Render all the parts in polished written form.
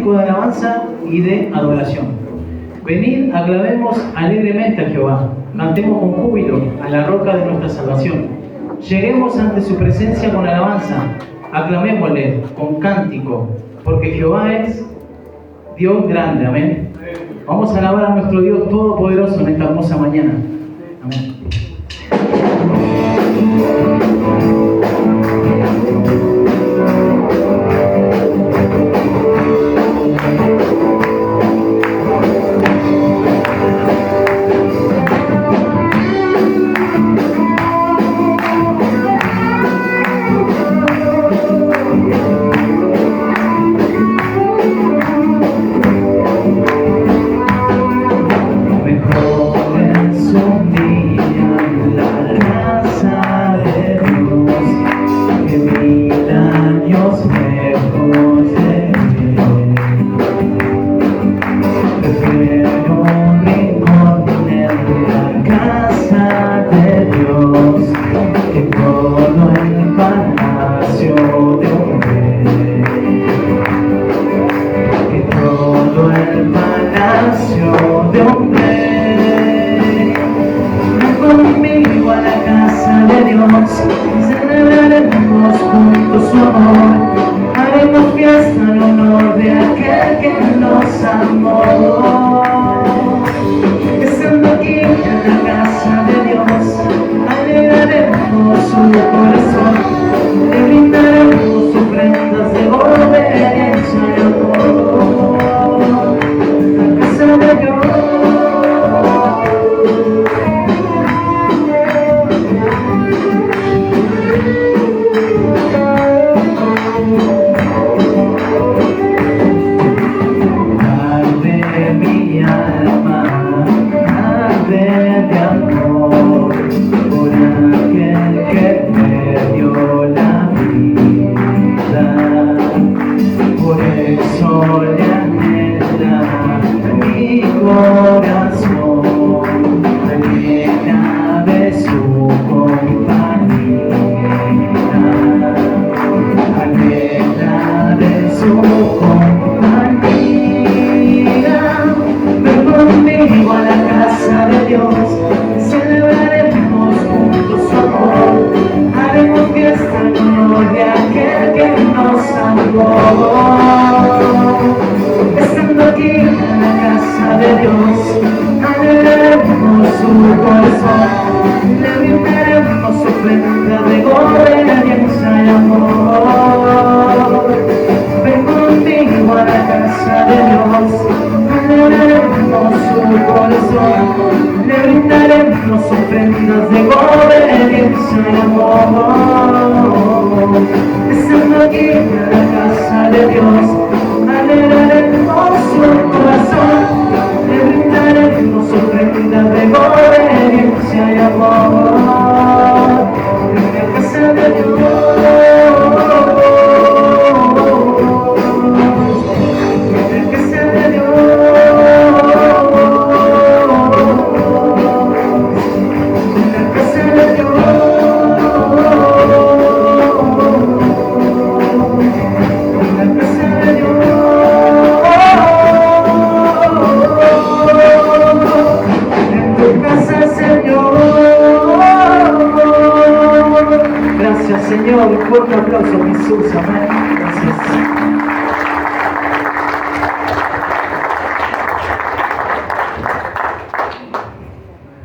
cántico de alabanza y de adoración. Venid, aclamemos alegremente a Jehová, cantemos con júbilo a la roca de nuestra salvación. Lleguemos ante su presencia con alabanza, aclamémosle con cántico, porque Jehová es Dios grande, amén. Vamos a alabar a nuestro Dios Todopoderoso en esta hermosa mañana. Amén.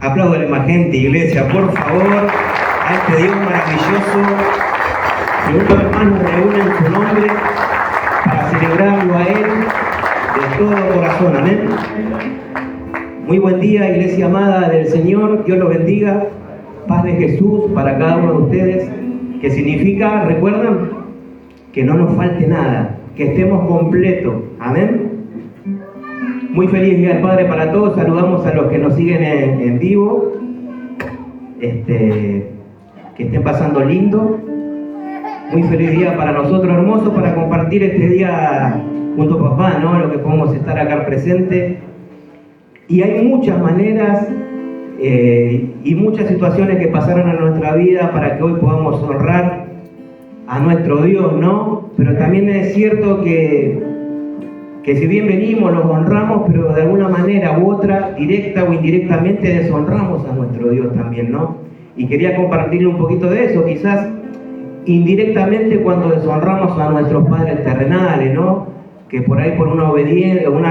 Apláudale más gente, iglesia, por favor, a este Dios maravilloso. Que los hermanos reúnen su nombre para celebrarlo a Él de todo corazón, amén. Muy buen día, iglesia amada del Señor, Dios los bendiga. Paz de Jesús para cada uno de ustedes, que significa, ¿recuerdan? Que no nos falte nada, que estemos completos, amén. Muy feliz día del Padre para todos. Saludamos a los que nos siguen en vivo. Que estén pasando lindo. Muy feliz día para nosotros, hermoso, para compartir este día junto a papá, ¿no? Lo que podemos estar acá presente. Y hay muchas maneras y muchas situaciones que pasaron en nuestra vida para que hoy podamos honrar a nuestro Dios, ¿no? Pero también es cierto que que si bien venimos, los honramos, pero de alguna manera u otra, directa o indirectamente, deshonramos a nuestro Dios también, ¿no? Y quería compartirle un poquito de eso, quizás indirectamente cuando deshonramos a nuestros padres terrenales, ¿no? Que por ahí por una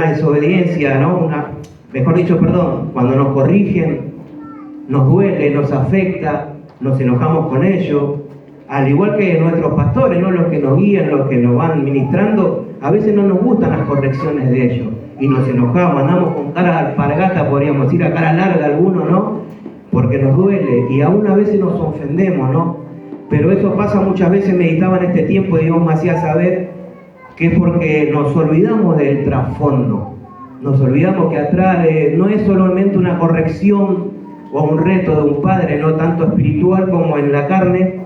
desobediencia, ¿no? Cuando nos corrigen, nos duele, nos afecta, nos enojamos con ellos, al igual que nuestros pastores, ¿no? Los que nos guían, los que nos van ministrando, a veces no nos gustan las correcciones de ellos y nos enojamos, andamos con cara de alpargata, podríamos decir, a cara larga algunos, ¿no? Porque nos duele y aún a veces nos ofendemos, ¿no? Pero eso pasa muchas veces, meditaba en este tiempo y Dios me hacía saber que es porque nos olvidamos del trasfondo, nos olvidamos que atrás no es solamente una corrección o un reto de un padre, no tanto espiritual como en la carne,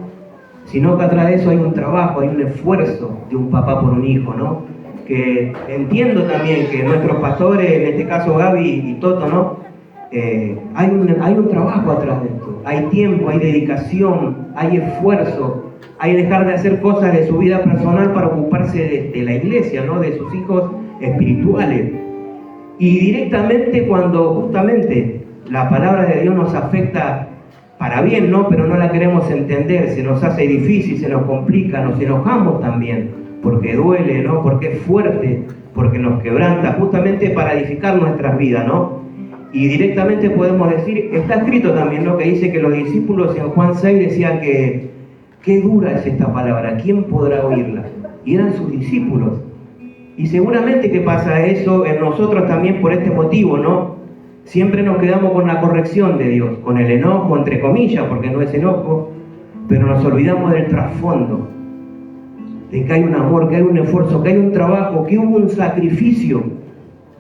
sino que atrás de eso hay un trabajo, hay un esfuerzo de un papá por un hijo, ¿no? Que entiendo también que nuestros pastores, en este caso Gaby y Toto, ¿no? Hay un trabajo atrás de esto, hay tiempo, hay dedicación, hay esfuerzo, hay dejar de hacer cosas de su vida personal para ocuparse de la iglesia, ¿no? De sus hijos espirituales. Y directamente cuando justamente la palabra de Dios nos afecta para bien, ¿no? Pero no la queremos entender, se nos hace difícil, se nos complica, nos enojamos también, porque duele, ¿no? Porque es fuerte, porque nos quebranta, justamente para edificar nuestras vidas, ¿no? Y directamente podemos decir, está escrito también, ¿no? Que dice que los discípulos en Juan 6 decían que, qué dura es esta palabra, ¿quién podrá oírla? Y eran sus discípulos. Y seguramente que pasa eso en nosotros también por este motivo, ¿no? Siempre nos quedamos con la corrección de Dios, con el enojo, entre comillas, porque no es enojo, pero nos olvidamos del trasfondo, de que hay un amor, que hay un esfuerzo, que hay un trabajo, que hubo un sacrificio,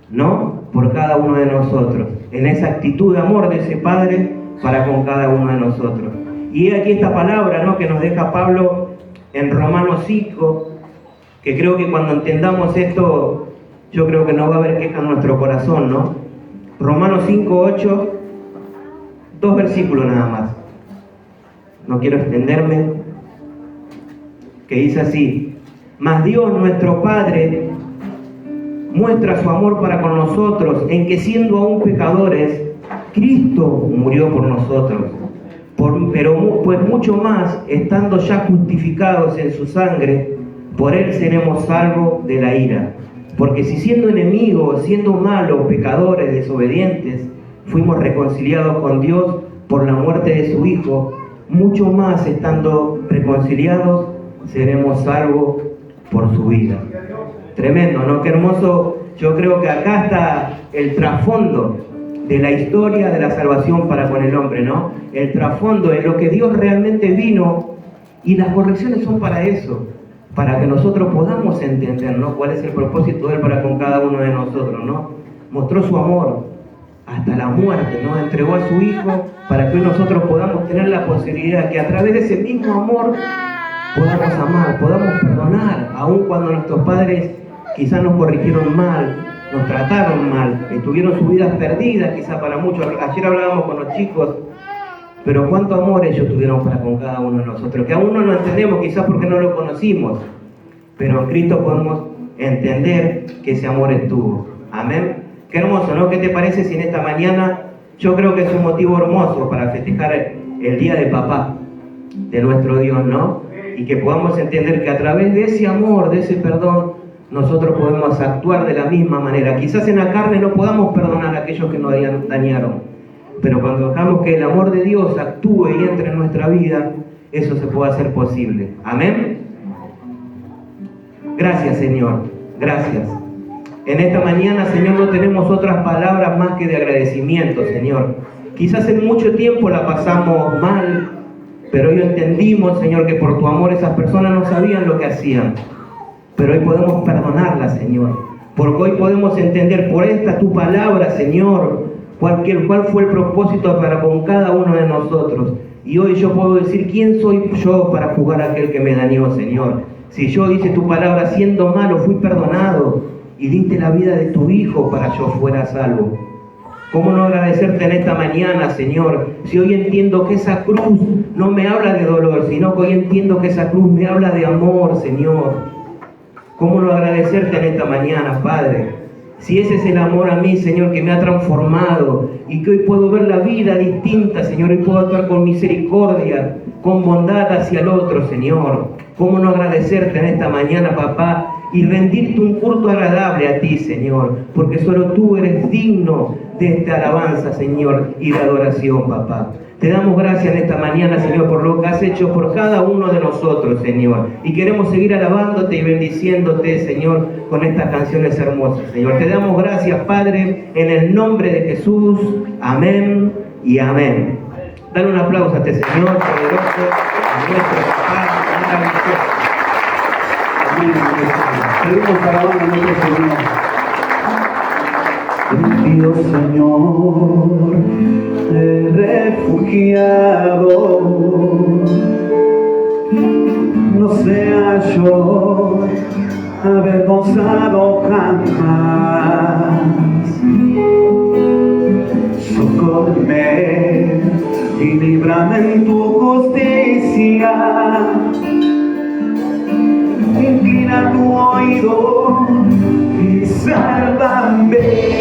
¿no? Por cada uno de nosotros, en esa actitud de amor de ese Padre para con cada uno de nosotros. Y aquí esta palabra, ¿no? Que nos deja Pablo en Romanos 5, que creo que cuando entendamos esto, yo creo que no va a haber queja en nuestro corazón, ¿no? Romanos 5, 8, 2 versículos nada más. No quiero extenderme. Que dice así: mas Dios nuestro Padre muestra su amor para con nosotros en que siendo aún pecadores, Cristo murió por nosotros. Pues mucho más, estando ya justificados en su sangre, por Él seremos salvos de la ira. Porque si siendo enemigos, siendo malos, pecadores, desobedientes, fuimos reconciliados con Dios por la muerte de su Hijo, mucho más estando reconciliados, seremos salvos por su vida. Tremendo, ¿no? Qué hermoso. Yo creo que acá está el trasfondo de la historia de la salvación para con el hombre, ¿no? El trasfondo de lo que Dios realmente vino, y las correcciones son para eso, para que nosotros podamos entender, ¿no? Cuál es el propósito de Él para con cada uno de nosotros, ¿no? Mostró su amor hasta la muerte, ¿no? Entregó a su Hijo para que nosotros podamos tener la posibilidad que a través de ese mismo amor podamos amar, podamos perdonar, aun cuando nuestros padres quizás nos corrigieron mal, nos trataron mal, tuvieron sus vidas perdidas, quizás para muchos. Ayer hablábamos con los chicos, pero cuánto amor ellos tuvieron para con cada uno de nosotros, que aún no lo entendemos quizás porque no lo conocimos, pero en Cristo podemos entender que ese amor estuvo. Amén. Qué hermoso, ¿no? ¿Qué te parece si en esta mañana, yo creo que es un motivo hermoso para festejar el Día de Papá, de nuestro Dios, ¿no? Y que podamos entender que a través de ese amor, de ese perdón, nosotros podemos actuar de la misma manera. Quizás en la carne no podamos perdonar a aquellos que nos dañaron, pero cuando dejamos que el amor de Dios actúe y entre en nuestra vida, eso se puede hacer posible. Amén. Gracias, Señor. Gracias. En esta mañana, Señor, no tenemos otras palabras más que de agradecimiento, Señor. Quizás en mucho tiempo la pasamos mal, pero hoy entendimos, Señor, que por tu amor esas personas no sabían lo que hacían. Pero hoy podemos perdonarlas, Señor. Porque hoy podemos entender por esta tu palabra, Señor, cuál fue el propósito para con cada uno de nosotros. Y hoy yo puedo decir, ¿quién soy yo para juzgar a aquel que me dañó, Señor? Si yo, dice tu palabra, siendo malo, fui perdonado y diste la vida de tu Hijo para yo fuera salvo. ¿Cómo no agradecerte en esta mañana, Señor? Si hoy entiendo que esa cruz no me habla de dolor, sino que hoy entiendo que esa cruz me habla de amor, Señor. ¿Cómo no agradecerte en esta mañana, Padre? Si ese es el amor a mí, Señor, que me ha transformado y que hoy puedo ver la vida distinta, Señor, y puedo actuar con misericordia, con bondad hacia el otro, Señor. ¿Cómo no agradecerte en esta mañana, papá, y rendirte un culto agradable a ti, Señor? Porque solo tú eres digno de esta alabanza, Señor, y de adoración, papá. Te damos gracias en esta mañana, Señor, por lo que has hecho por cada uno de nosotros, Señor. Y queremos seguir alabándote y bendiciéndote, Señor, con estas canciones hermosas, Señor. Te damos gracias, Padre, en el nombre de Jesús. Amén y amén. Dale un aplauso a este Señor poderoso, a nuestro papá, maravilloso. Amén. Seguimos alabando a nuestro Señor. Dios, Señor, refugiado, no sea yo avergonzado jamás. Socórreme y líbrame en tu justicia. Inclina tu oído y sálvame.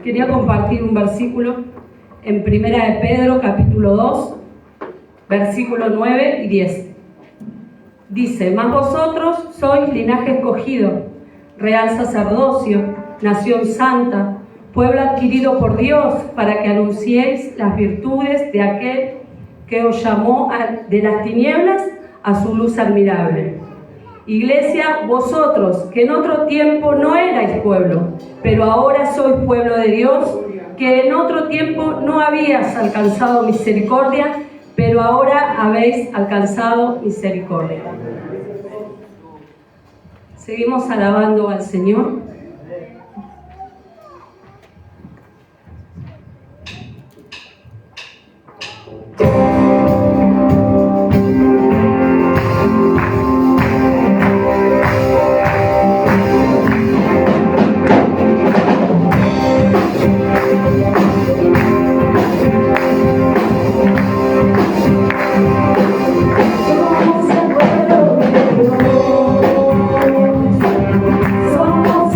Quería compartir un versículo en Primera de Pedro, capítulo 2, versículos 9 y 10. Dice: mas vosotros sois linaje escogido, real sacerdocio, nación santa, pueblo adquirido por Dios, para que anunciéis las virtudes de aquel que os llamó de las tinieblas a su luz admirable. Iglesia, vosotros, que en otro tiempo no erais pueblo, pero ahora sois pueblo de Dios, que en otro tiempo no habías alcanzado misericordia, pero ahora habéis alcanzado misericordia. Seguimos alabando al Señor. Somos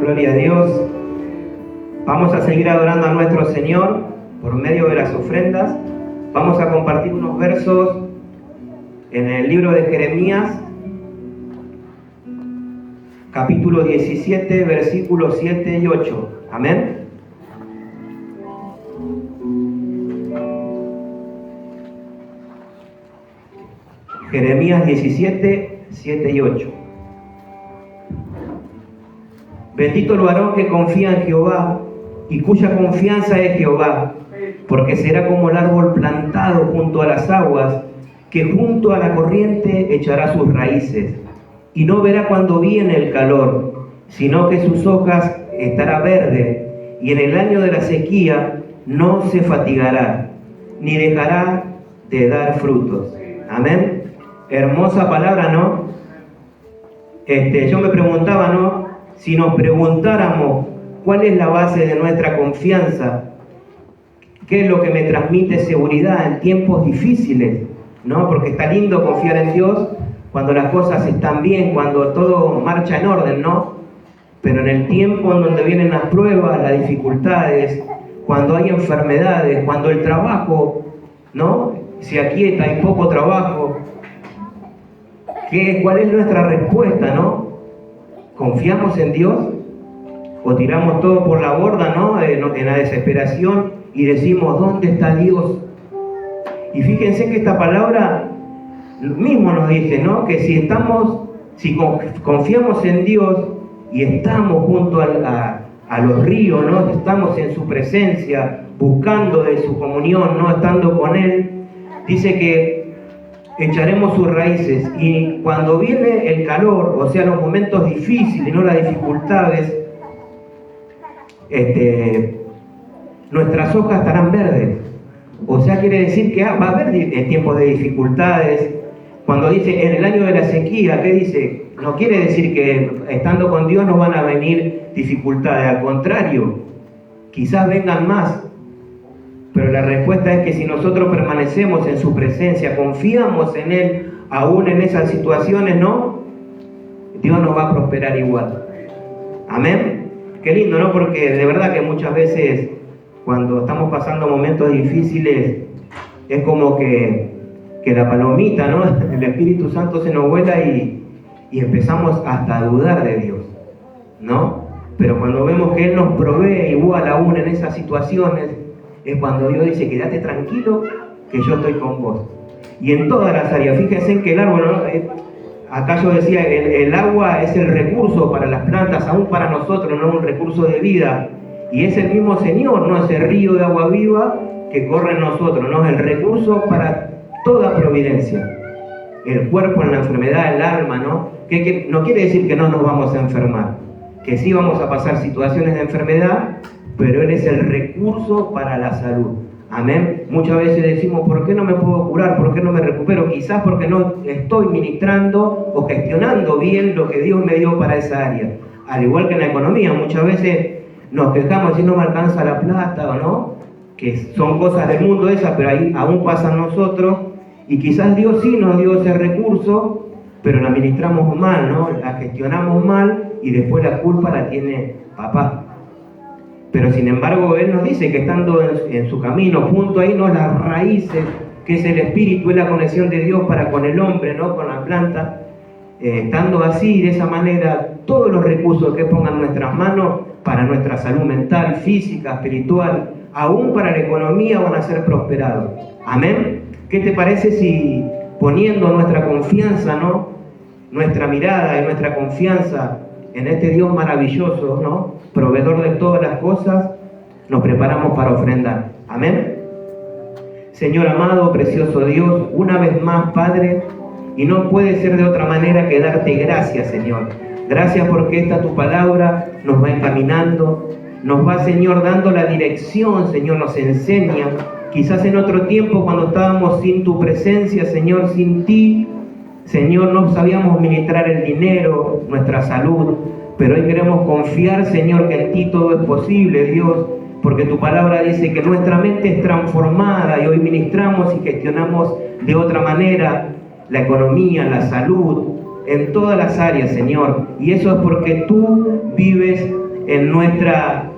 Gloria a Dios. Vamos a seguir adorando a nuestro Señor por medio de las ofrendas. Vamos a compartir unos versos en el libro de Jeremías, capítulo 17, versículos 7 y 8. Amén. Jeremías 17, 7 y 8. Bendito el varón que confía en Jehová y cuya confianza es Jehová, porque será como el árbol plantado junto a las aguas, que junto a la corriente echará sus raíces, y no verá cuando viene el calor, sino que sus hojas estará verde, y en el año de la sequía no se fatigará, ni dejará de dar frutos. Amén. Hermosa palabra, ¿no? Yo me preguntaba, ¿no? Si nos preguntáramos cuál es la base de nuestra confianza, qué es lo que me transmite seguridad en tiempos difíciles, ¿no? Porque está lindo confiar en Dios cuando las cosas están bien, cuando todo marcha en orden, ¿no? Pero en el tiempo en donde vienen las pruebas, las dificultades, cuando hay enfermedades, cuando el trabajo, ¿no?, se aquieta, hay poco trabajo, ¿cuál es nuestra respuesta, no? ¿Confiamos en Dios? ¿O tiramos todo por la borda, ¿no?, en la desesperación y decimos, ¿dónde está Dios? Y fíjense que esta palabra mismo nos dice, ¿no?, que si confiamos en Dios y estamos junto a los ríos, ¿no?, estamos en su presencia, buscando de su comunión, ¿no?, estando con Él, dice que echaremos sus raíces, y cuando viene el calor, o sea, los momentos difíciles, ¿no?, las dificultades, nuestras hojas estarán verdes. O sea, quiere decir que va a haber tiempos de dificultades. Cuando dice en el año de la sequía, ¿qué dice? No quiere decir que estando con Dios no van a venir dificultades, al contrario, quizás vengan más. Pero la respuesta es que si nosotros permanecemos en su presencia, confiamos en Él, aún en esas situaciones, ¿no?, Dios nos va a prosperar igual. Amén. Qué lindo, ¿no? Porque de verdad que muchas veces cuando estamos pasando momentos difíciles es como que la palomita, ¿no?, el Espíritu Santo se nos vuela y empezamos hasta a dudar de Dios, ¿no? Pero cuando vemos que Él nos provee igual aún en esas situaciones, es cuando Dios dice, quédate tranquilo, que yo estoy con vos. Y en todas las áreas, fíjense que el árbol, ¿no?, acá yo decía, el agua es el recurso para las plantas, aún para nosotros, no un recurso de vida. Y es el mismo Señor, ¿no?, ese río de agua viva que corre en nosotros, ¿no?, el recurso para toda providencia. El cuerpo en la enfermedad, el alma, ¿no? Que no quiere decir que no nos vamos a enfermar, que sí vamos a pasar situaciones de enfermedad, pero Él es el recurso para la salud. Amén. Muchas veces decimos, ¿por qué no me puedo curar? ¿Por qué no me recupero? Quizás porque no estoy ministrando o gestionando bien lo que Dios me dio para esa área. Al igual que en la economía, muchas veces nos quejamos si no me alcanza la plata o no, que son cosas del mundo esas, pero ahí aún pasan nosotros, y quizás Dios sí nos dio ese recurso, pero la administramos mal, ¿no?, la gestionamos mal, y después la culpa la tiene papá. Pero sin embargo Él nos dice que estando en su camino, junto ahí, ¿no?, las raíces, que es el espíritu, es la conexión de Dios para con el hombre, ¿no?, con la planta, estando así, de esa manera, todos los recursos que pongan en nuestras manos para nuestra salud mental, física, espiritual, aún para la economía, van a ser prosperados. Amén. ¿Qué te parece si poniendo nuestra confianza, ¿no?, nuestra mirada y nuestra confianza en este Dios maravilloso, ¿no?, proveedor de todas las cosas, nos preparamos para ofrendar? Amén. Señor amado, precioso Dios, una vez más, Padre, y no puede ser de otra manera que darte gracias, Señor. Gracias porque esta tu palabra nos va encaminando, nos va, Señor, dando la dirección, Señor, nos enseña. Quizás en otro tiempo, cuando estábamos sin tu presencia, Señor, sin ti, Señor, no sabíamos ministrar el dinero, nuestra salud, pero hoy queremos confiar, Señor, que en ti todo es posible, Dios, porque tu palabra dice que nuestra mente es transformada y hoy ministramos y gestionamos de otra manera la economía, la salud, en todas las áreas, Señor. Y eso es porque tú vives en nuestra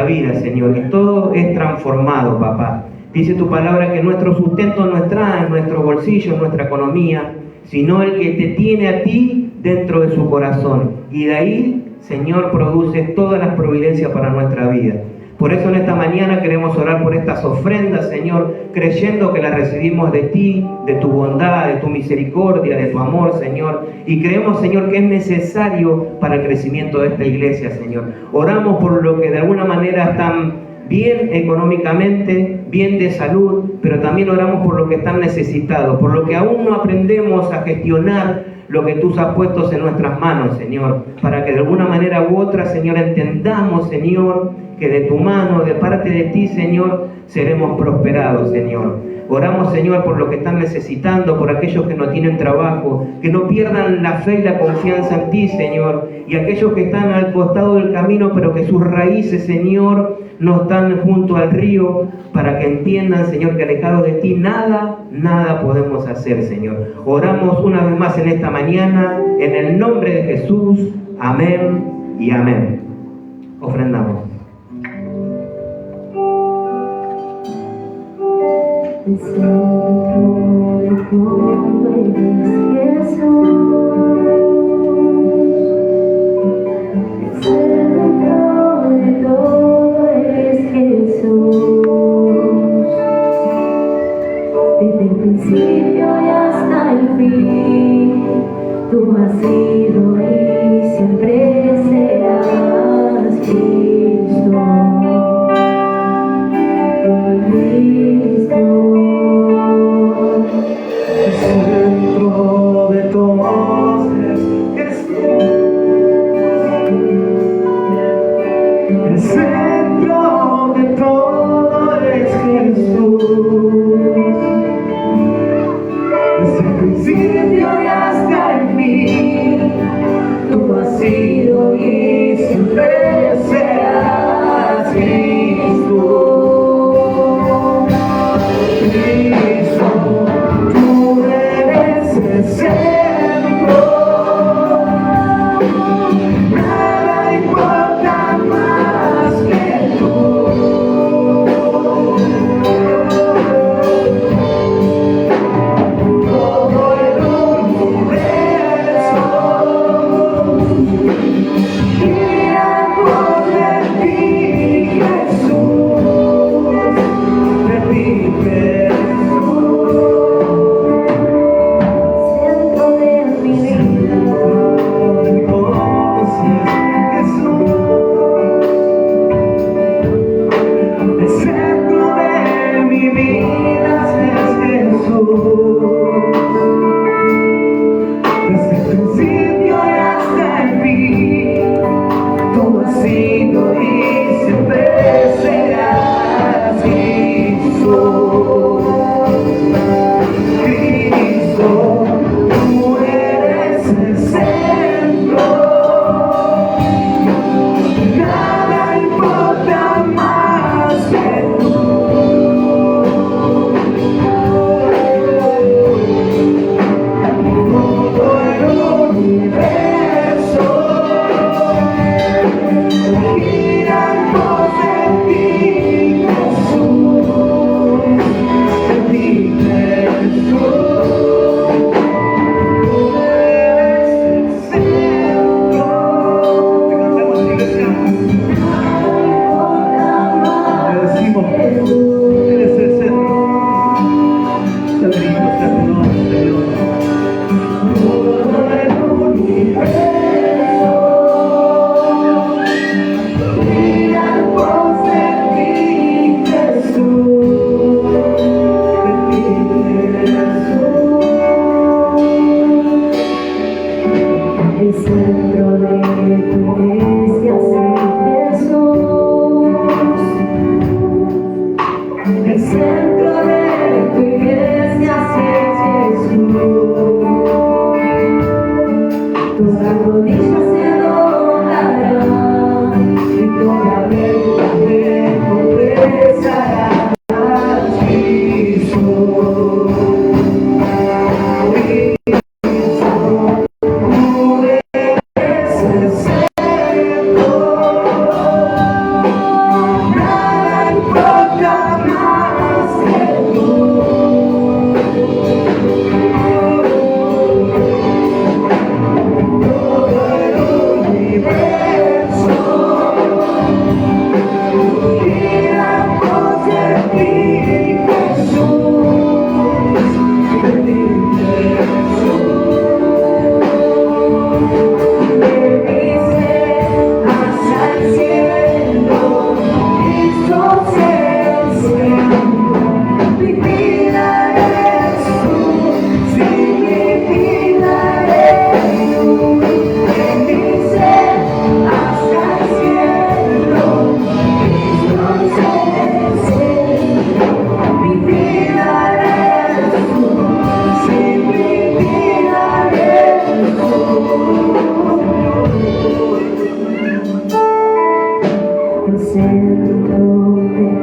vida, Señor, y todo es transformado, papá. Dice tu palabra que nuestro sustento no está en nuestro bolsillo, en nuestra economía, sino el que te tiene a ti dentro de su corazón. Y de ahí, Señor, produce todas las providencias para nuestra vida. Por eso en esta mañana queremos orar por estas ofrendas, Señor, creyendo que las recibimos de ti, de tu bondad, de tu misericordia, de tu amor, Señor. Y creemos, Señor, que es necesario para el crecimiento de esta iglesia, Señor. Oramos por lo que de alguna manera están bien económicamente, bien de salud, pero también oramos por lo que están necesitados, por lo que aún no aprendemos a gestionar lo que tú has puesto en nuestras manos, Señor, para que de alguna manera u otra, Señor, entendamos, Señor, que de tu mano, de parte de ti, Señor, seremos prosperados, Señor. Oramos, Señor, por los que están necesitando, por aquellos que no tienen trabajo, que no pierdan la fe y la confianza en ti, Señor, y aquellos que están al costado del camino, pero que sus raíces, Señor, no están junto al río, para que entiendan, Señor, que alejados de ti nada podemos hacer, Señor. Oramos una vez más en esta mañana, en el nombre de Jesús. Amén y amén. Ofrendamos. El centro de todo es Jesús. El centro de todo es Jesús. Desde el principio y hasta el fin, tú has sido y siempre serás Cristo.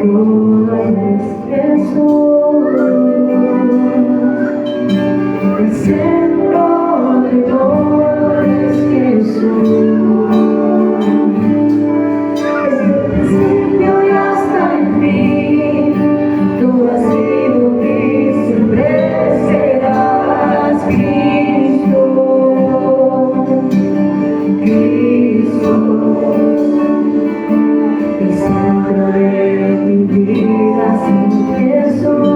todo eres Jesús. El centro de todo es Jesús. Desde el principio y hasta el fin, tú has sido y siempre serás Cristo. Cristo, el centro de mi vida sin Jesús.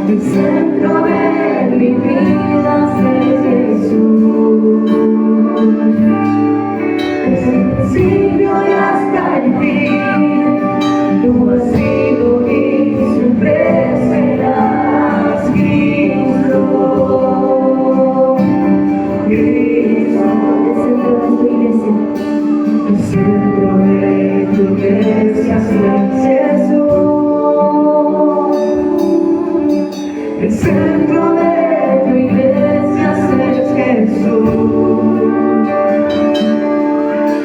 El centro de mi vida es Jesús. Desde el principio y hasta el fin, tú has sido y siempre serás Cristo. Cristo, el centro de tu iglesia es Jesús. El centro de tu iglesia es Jesús.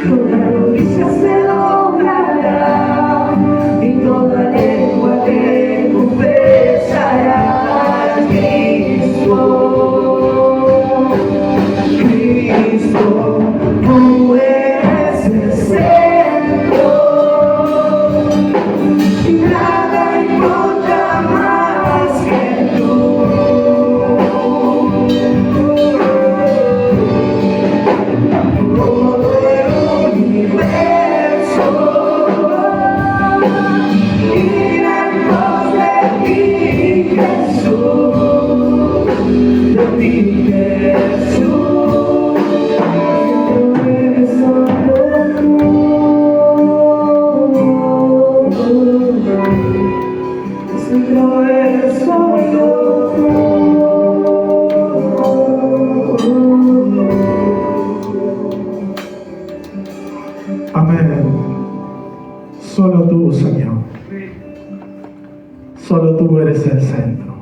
Toda rodilla se doblará y toda lengua te confesará. Cristo, tú eres el centro y nada importa más que tú. Todo el universo gira en pos de ti, Jesús, de ti, Jesús. Amén. Solo tú, Señor. Solo tú eres el centro.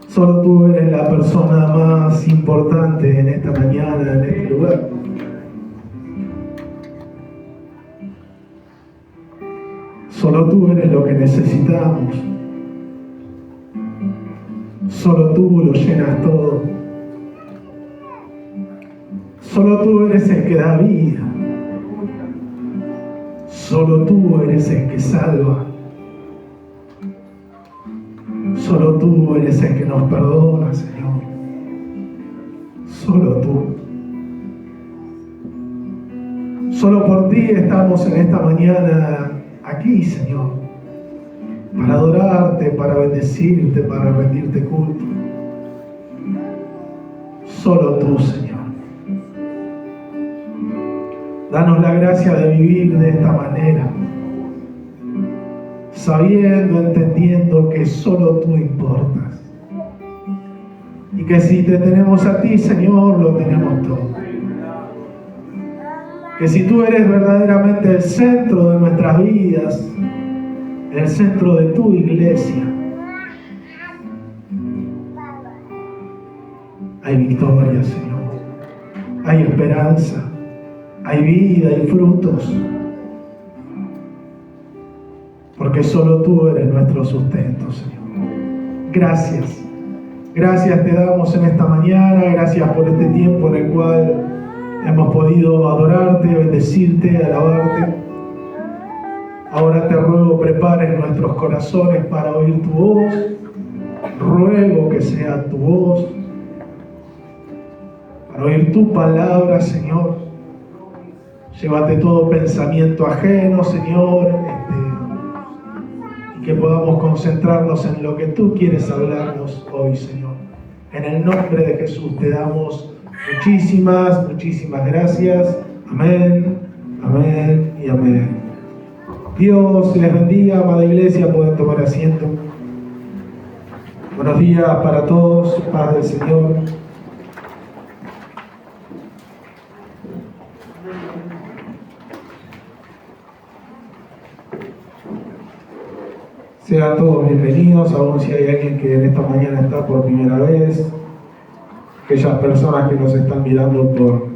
Solo tú eres la persona más importante en esta mañana, en este lugar. Solo tú eres lo que necesitamos. Solo tú lo llenas todo. Solo tú eres el que da vida. Solo tú eres el que salva. Solo tú eres el que nos perdona, Señor. Solo tú. Solo por ti estamos en esta mañana aquí, Señor, para adorarte, para bendecirte, para rendirte culto. Solo tú, Señor. Danos la gracia de vivir de esta manera, sabiendo, entendiendo que solo tú importas. Y que si te tenemos a ti, Señor, lo tenemos todo. Que si tú eres verdaderamente el centro de nuestras vidas, el centro de tu iglesia, hay victoria, Señor. Hay esperanza, hay vida, hay frutos. Porque solo tú eres nuestro sustento, Señor. Gracias. Gracias te damos en esta mañana. Gracias por este tiempo en el cual hemos podido adorarte, bendecirte, alabarte. Ahora te ruego, prepares nuestros corazones para oír tu voz. Ruego que sea tu voz, para oír tu palabra, Señor. Llévate todo pensamiento ajeno, Señor, y que podamos concentrarnos en lo que tú quieres hablarnos hoy, Señor. En el nombre de Jesús te damos muchísimas gracias. Amén, amén y amén. Dios les bendiga, amada iglesia, pueden tomar asiento. Buenos días para todos, paz del Señor. Sean todos bienvenidos, aún si hay alguien que en esta mañana está por primera vez, aquellas personas que nos están mirando por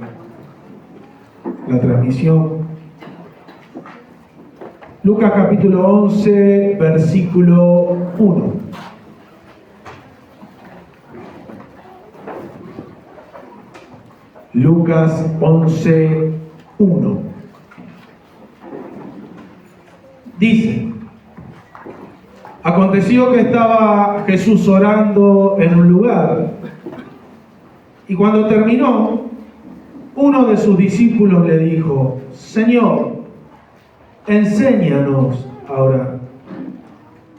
la transmisión. Lucas capítulo 11, versículo 1. Lucas 11, 1. Dice: aconteció que estaba Jesús orando en un lugar, y cuando terminó, uno de sus discípulos le dijo: Señor, enséñanos a orar,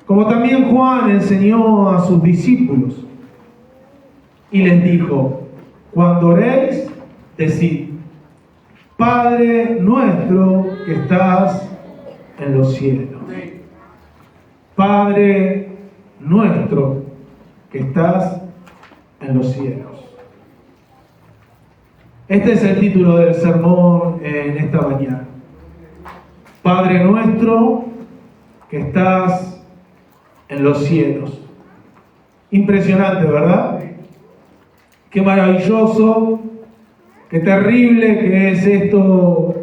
como también Juan enseñó a sus discípulos. Y les dijo: cuando oréis, decid: Padre nuestro que estás en los cielos. Padre nuestro que estás en los cielos. Este es el título del sermón en esta mañana. Padre nuestro que estás en los cielos. Impresionante, ¿verdad? Qué maravilloso, qué terrible que es esto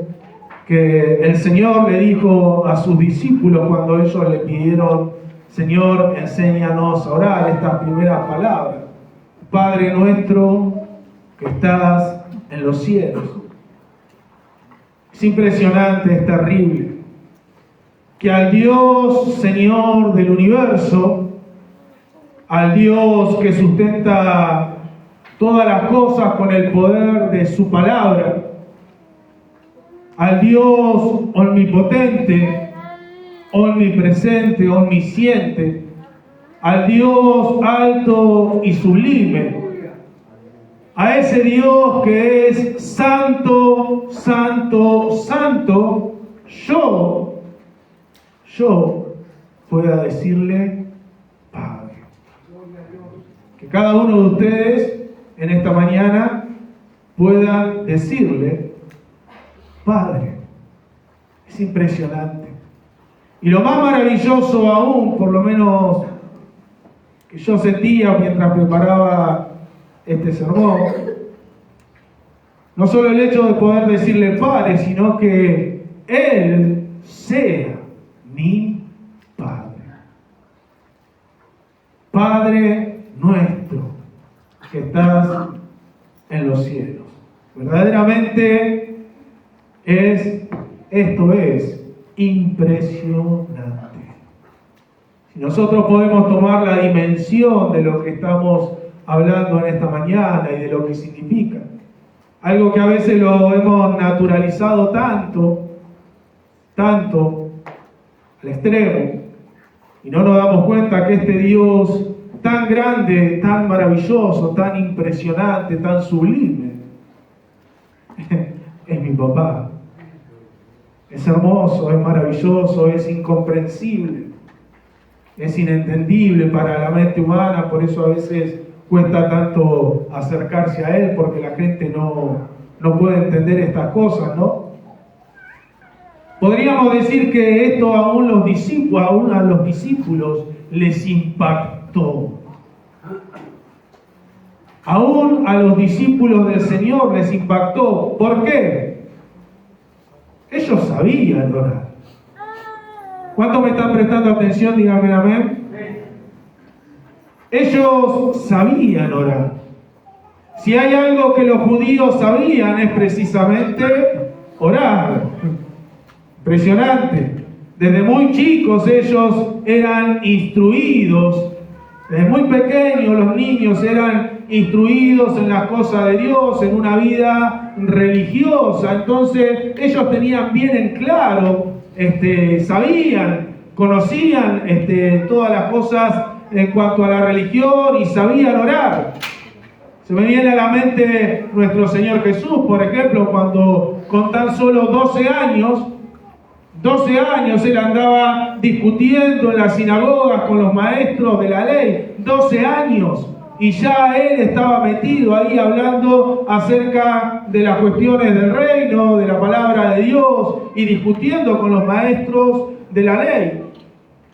que el Señor le dijo a sus discípulos cuando ellos le pidieron: Señor, enséñanos a orar, estas primeras palabras. Padre nuestro que estás en los cielos. Es impresionante, es terrible que al Dios Señor del universo, al Dios que sustenta todas las cosas con el poder de su palabra, al Dios omnipotente, omnipresente, omnisciente, al Dios alto y sublime, a ese Dios que es santo, santo, santo, yo pueda decirle Padre. Que cada uno de ustedes en esta mañana puedan decirle Padre. Es impresionante. Y lo más maravilloso aún, por lo menos que yo sentía mientras preparaba este sermón, no solo el hecho de poder decirle Padre, sino que Él sea mi Padre. Padre nuestro que estás en los cielos. Verdaderamente esto es impresionante. Si nosotros podemos tomar la dimensión de lo que estamos hablando en esta mañana y de lo que significa, algo que a veces lo hemos naturalizado tanto al extremo, y no nos damos cuenta que este Dios tan grande, tan maravilloso, tan impresionante, tan sublime, es mi papá. Es hermoso, es maravilloso, es incomprensible, es inentendible para la mente humana, por eso a veces cuesta tanto acercarse a Él, porque la gente no puede entender estas cosas, ¿no? Podríamos decir que esto aún a los discípulos les impactó. Aún a los discípulos del Señor les impactó. ¿Por qué? Ellos sabían orar. ¿Cuántos me están prestando atención? Díganme amén. Ellos sabían orar. Si hay algo que los judíos sabían es precisamente orar. Impresionante. Desde muy chicos ellos eran instruidos. Desde muy pequeños los niños eran instruidos en las cosas de Dios, en una vida religiosa. Entonces ellos tenían bien en claro, sabían, conocían todas las cosas en cuanto a la religión y sabían orar. Se me viene a la mente nuestro Señor Jesús, por ejemplo, cuando con tan solo 12 años Él andaba discutiendo en las sinagogas con los maestros de la ley. 12 años. Y ya Él estaba metido ahí hablando acerca de las cuestiones del reino, de la palabra de Dios, y discutiendo con los maestros de la ley.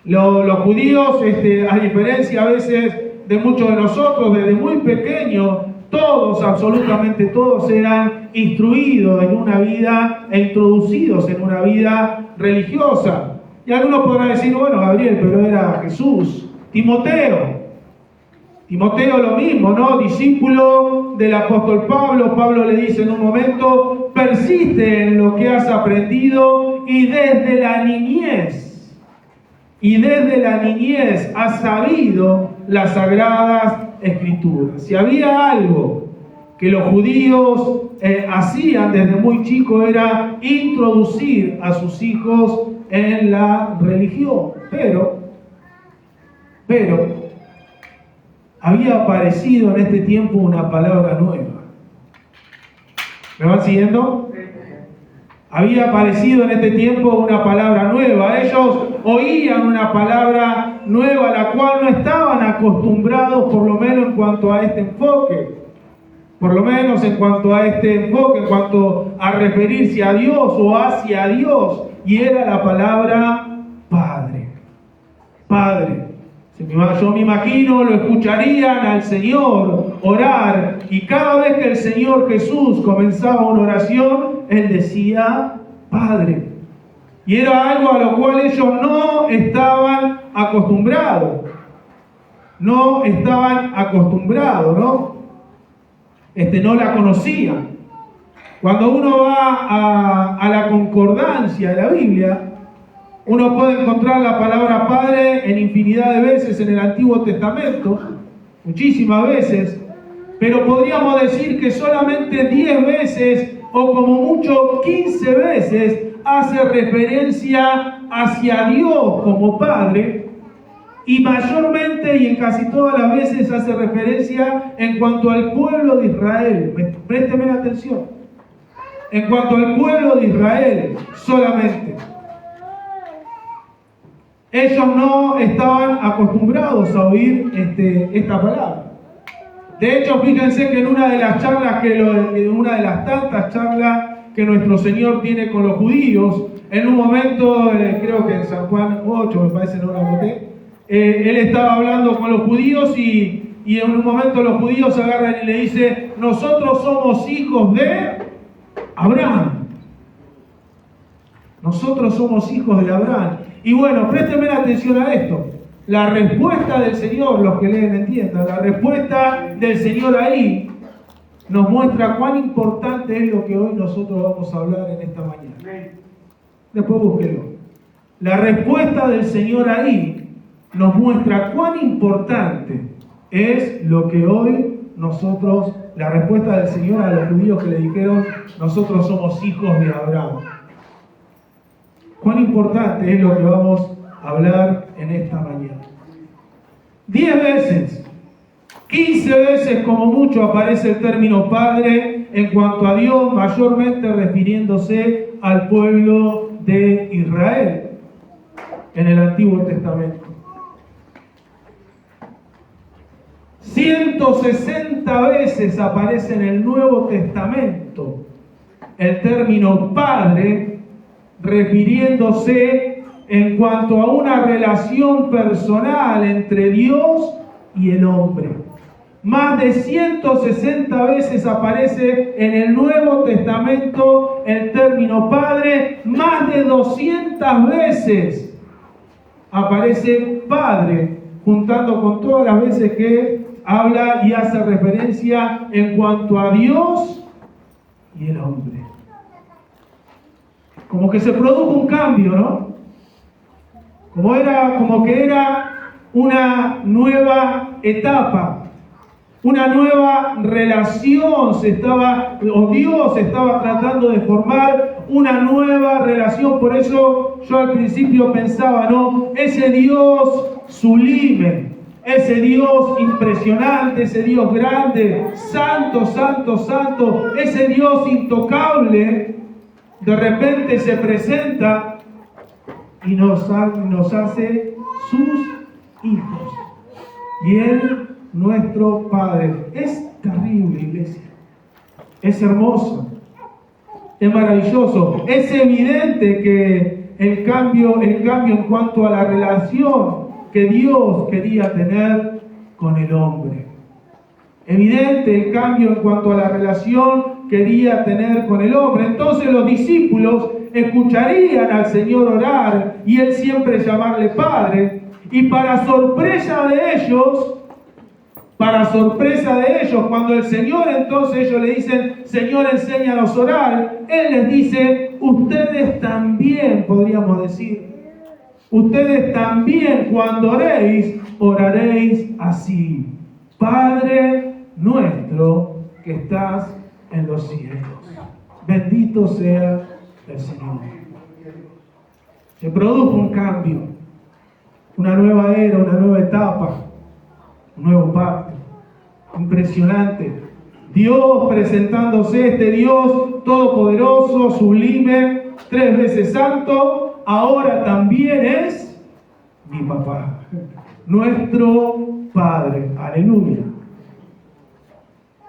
Los judíos, a diferencia a veces de muchos de nosotros, desde muy pequeños, todos, absolutamente todos, eran instruidos en una vida e introducidos en una vida religiosa. Y algunos podrán decir, bueno, Gabriel, pero era Jesús. Timoteo lo mismo, ¿no? Discípulo del apóstol Pablo. Pablo le dice en un momento, persiste en lo que has aprendido y desde la niñez has sabido las sagradas escrituras. Si había algo que los judíos hacían desde muy chico era introducir a sus hijos en la religión. Pero había aparecido en este tiempo una palabra nueva. ¿Me van siguiendo? Había aparecido en este tiempo una palabra nueva. Ellos oían una palabra nueva a la cual no estaban acostumbrados, por lo menos en cuanto a este enfoque. En cuanto a referirse a Dios o hacia Dios. Y era la palabra Padre. Padre. Yo me imagino, lo escucharían al Señor orar, y cada vez que el Señor Jesús comenzaba una oración, Él decía Padre. Y era algo a lo cual ellos no estaban acostumbrados. No la conocían. Cuando uno va a la concordancia de la Biblia, uno puede encontrar la palabra Padre en infinidad de veces en el Antiguo Testamento, muchísimas veces, pero podríamos decir que solamente 10 veces o como mucho 15 veces hace referencia hacia Dios como Padre, y mayormente y en casi todas las veces hace referencia en cuanto al pueblo de Israel. Présteme atención. En cuanto al pueblo de Israel solamente. Ellos no estaban acostumbrados a oír esta palabra. De hecho, fíjense que en una de las tantas charlas que nuestro Señor tiene con los judíos, en un momento, creo que en San Juan 8, me parece, no la boté, Él estaba hablando con los judíos y en un momento los judíos se agarran y le dicen, nosotros somos hijos de Abraham. Nosotros somos hijos de Abraham. Y bueno, préstenme atención a esto. La respuesta del Señor, los que leen entiendan, la respuesta del Señor ahí nos muestra cuán importante es lo que hoy nosotros vamos a hablar en esta mañana. Después búsquenlo. La respuesta del Señor ahí nos muestra cuán importante es lo que hoy nosotros, la respuesta del Señor a los judíos que le dijeron, nosotros somos hijos de Abraham. Cuán importante es lo que vamos a hablar en esta mañana. 10 veces, 15 veces como mucho aparece el término Padre en cuanto a Dios, mayormente refiriéndose al pueblo de Israel en el Antiguo Testamento. 160 veces aparece en el Nuevo Testamento el término Padre, refiriéndose en cuanto a una relación personal entre Dios y el hombre. Más de 160 veces aparece en el Nuevo Testamento el término Padre, más de 200 veces aparece Padre, juntando con todas las veces que habla y hace referencia en cuanto a Dios y el hombre. Como que se produjo un cambio, ¿no? Como que era una nueva etapa, una nueva relación. Dios estaba tratando de formar una nueva relación. Por eso yo al principio pensaba, ¿no? Ese Dios sublime, ese Dios impresionante, ese Dios grande, santo, santo, santo, ese Dios intocable, de repente se presenta y nos hace sus hijos. Y Él, nuestro Padre. Es terrible, iglesia. Es hermoso. Es maravilloso. Es evidente que el cambio en cuanto a la relación que Dios quería tener con el hombre. Evidente el cambio en cuanto a la relación quería tener con el hombre. Entonces los discípulos escucharían al Señor orar y Él siempre llamarle Padre. Y para sorpresa de ellos, cuando el Señor entonces ellos le dicen, Señor, enséñanos a orar, Él les dice, ustedes también, podríamos decir, ustedes también cuando oréis, oraréis así. Padre nuestro que estás en los cielos. Bendito sea el Señor. Se produjo un cambio, una nueva era, una nueva etapa, un nuevo pacto. Impresionante. Dios presentándose, este Dios todopoderoso, sublime, 3 veces santo, ahora también es mi papá, nuestro Padre. Aleluya.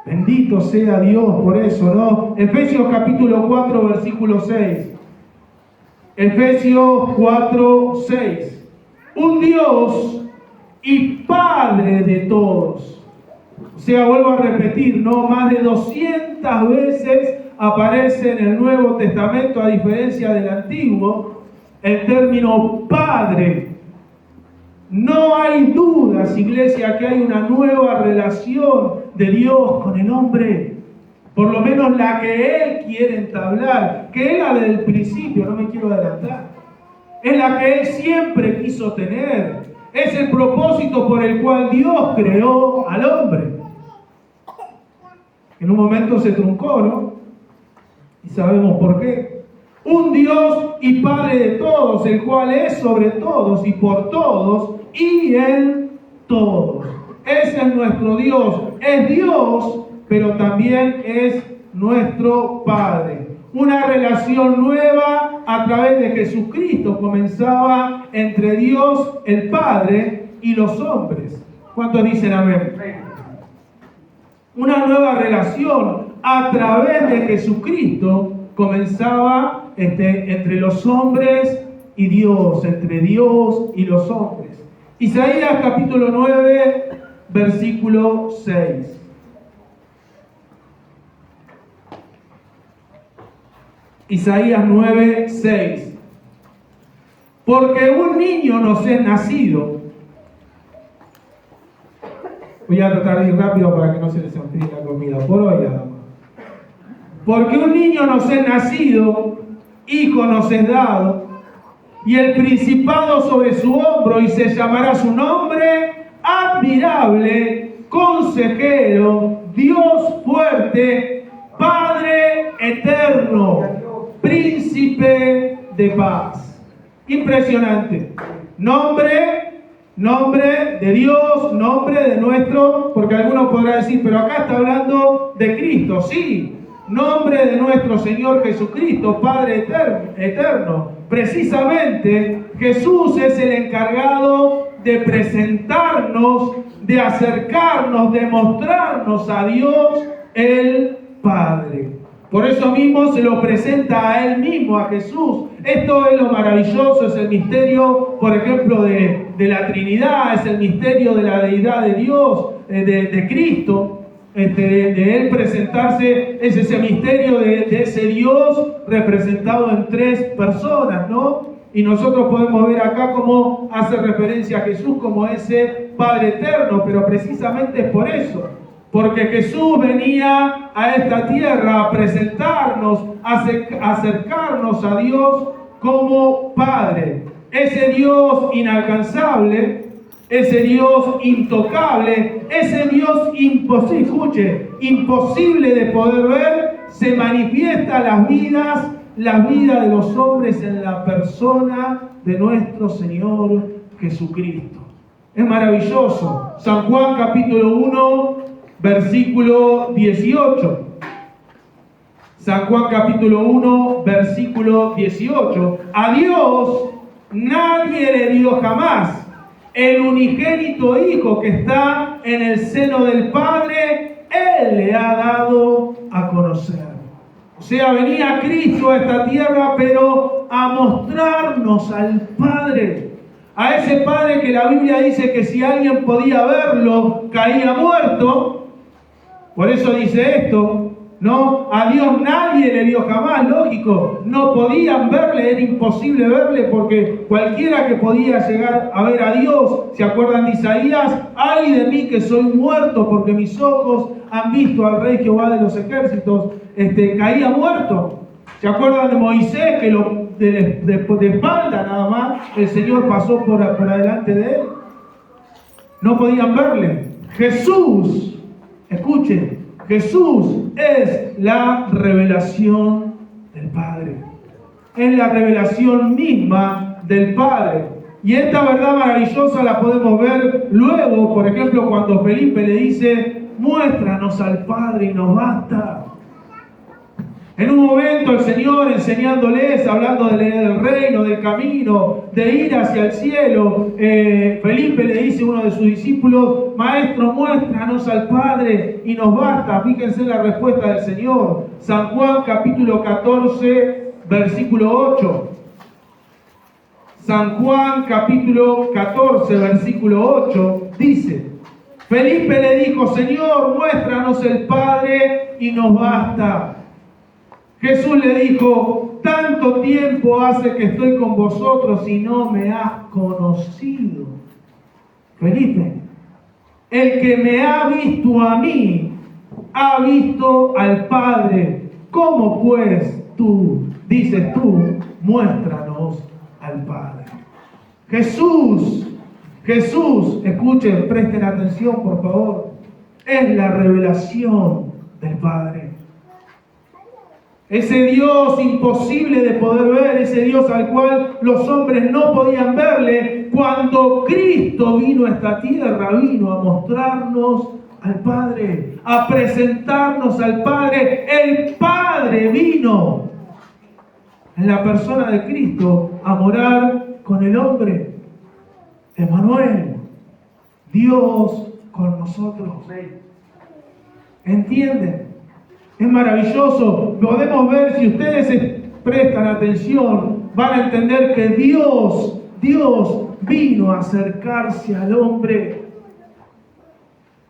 Bendito sea Dios por eso, ¿no? Efesios capítulo 4, versículo 6. Efesios 4, 6. Un Dios y Padre de todos. O sea, vuelvo a repetir, ¿no? Más de 200 veces aparece en el Nuevo Testamento, a diferencia del Antiguo, el término Padre. No hay dudas, iglesia, que hay una nueva relación de Dios con el hombre. Por lo menos la que Él quiere entablar, que era desde el principio, no me quiero adelantar. Es la que Él siempre quiso tener. Es el propósito por el cual Dios creó al hombre. En un momento se truncó, ¿no? Y sabemos por qué. Un Dios y Padre de todos, el cual es sobre todos y por todos y en todos. Ese es nuestro Dios. Es Dios, pero también es nuestro Padre. Una relación nueva a través de Jesucristo comenzaba entre Dios, el Padre, y los hombres. ¿Cuántos dicen amén? Una nueva relación a través de Jesucristo comenzaba entre los hombres y Dios, entre Dios y los hombres. Isaías capítulo 9, versículo 6. Isaías 9, 6. Porque un niño nos es nacido. Voy a tratar de ir rápido para que no se les enfríe la comida. Por hoy nada más. Porque un niño nos es nacido, hijo nos es dado, y el principado sobre su hombro, y se llamará su nombre admirable, consejero, Dios fuerte, Padre eterno, príncipe de paz. Impresionante. Nombre de Dios, nombre de nuestro, porque algunos podrán decir, pero acá está hablando de Cristo. Sí, nombre de nuestro Señor Jesucristo, Padre eterno. Precisamente Jesús es el encargado de presentarnos, de acercarnos, de mostrarnos a Dios el Padre. Por eso mismo se lo presenta a Él mismo, a Jesús. Esto es lo maravilloso, es el misterio, por ejemplo, de la Trinidad, es el misterio de la deidad de Dios, de Cristo, de Él presentarse, es ese misterio de ese Dios representado en 3 personas, ¿no? Y nosotros podemos ver acá cómo hace referencia a Jesús como ese Padre eterno, pero precisamente es por eso. Porque Jesús venía a esta tierra a presentarnos, a acercarnos a Dios como Padre. Ese Dios inalcanzable, ese Dios intocable, ese Dios imposible de poder ver, se manifiesta las vidas de los hombres en la persona de nuestro Señor Jesucristo. Es maravilloso. San Juan capítulo 1, versículo 18. San Juan capítulo 1, versículo 18. A Dios nadie le dio jamás. El unigénito Hijo que está en el seno del Padre, Él le ha dado a conocer. O sea, venía Cristo a esta tierra, pero a mostrarnos al Padre. A ese Padre que la Biblia dice que si alguien podía verlo, caía muerto. Por eso dice esto, ¿no? A Dios nadie le vio jamás, lógico. No podían verle, era imposible verle porque cualquiera que podía llegar a ver a Dios, ¿se acuerdan de Isaías? ¡Ay de mí que soy muerto porque mis ojos han visto al Rey Jehová de los ejércitos! Caía muerto. ¿Se acuerdan de Moisés que de espalda nada más el Señor pasó por adelante de él? No podían verle. Jesús, escuchen, Jesús es la revelación del Padre. Es la revelación misma del Padre. Y esta verdad maravillosa la podemos ver luego, por ejemplo, cuando Felipe le dice, muéstranos al Padre y nos basta. En un momento el Señor enseñándoles, hablando del reino, del camino, de ir hacia el cielo, Felipe le dice a uno de sus discípulos, Maestro, muéstranos al Padre y nos basta. Fíjense la respuesta del Señor. San Juan capítulo 14, versículo 8. San Juan capítulo 14, versículo 8 dice, Felipe le dijo, Señor, muéstranos el Padre y nos basta. Jesús le dijo, tanto tiempo hace que estoy con vosotros y no me has conocido. Felipe, el que me ha visto a mí, ha visto al Padre. ¿Cómo pues dices tú, muéstranos al Padre? Jesús, escuchen, presten atención por favor, es la revelación del Padre. Ese Dios imposible de poder ver, ese Dios al cual los hombres no podían verle, cuando Cristo vino a esta tierra, vino a mostrarnos al Padre, a presentarnos al Padre. El Padre vino en la persona de Cristo a morar con el hombre. Emmanuel, Dios con nosotros. ¿Entienden? Es maravilloso. Podemos ver, si ustedes prestan atención, van a entender que Dios vino a acercarse al hombre.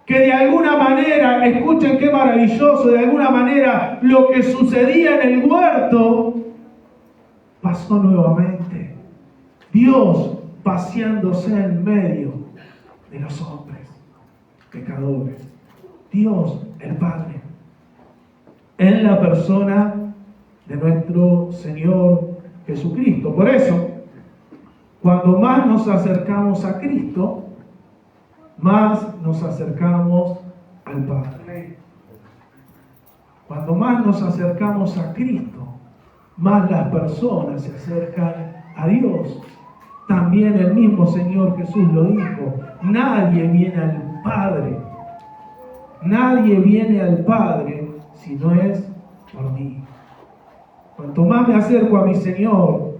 Que de alguna manera, escuchen qué maravilloso, de alguna manera lo que sucedía en el huerto pasó nuevamente. Dios paseándose en medio de los hombres pecadores. Dios, el Padre, en la persona de nuestro Señor Jesucristo. Por eso, cuando más nos acercamos a Cristo, más nos acercamos al Padre. Cuando más nos acercamos a Cristo, más las personas se acercan a Dios. También el mismo Señor Jesús lo dijo, nadie viene al Padre. Nadie viene al Padre si no es por mí. Cuanto más me acerco a mi Señor,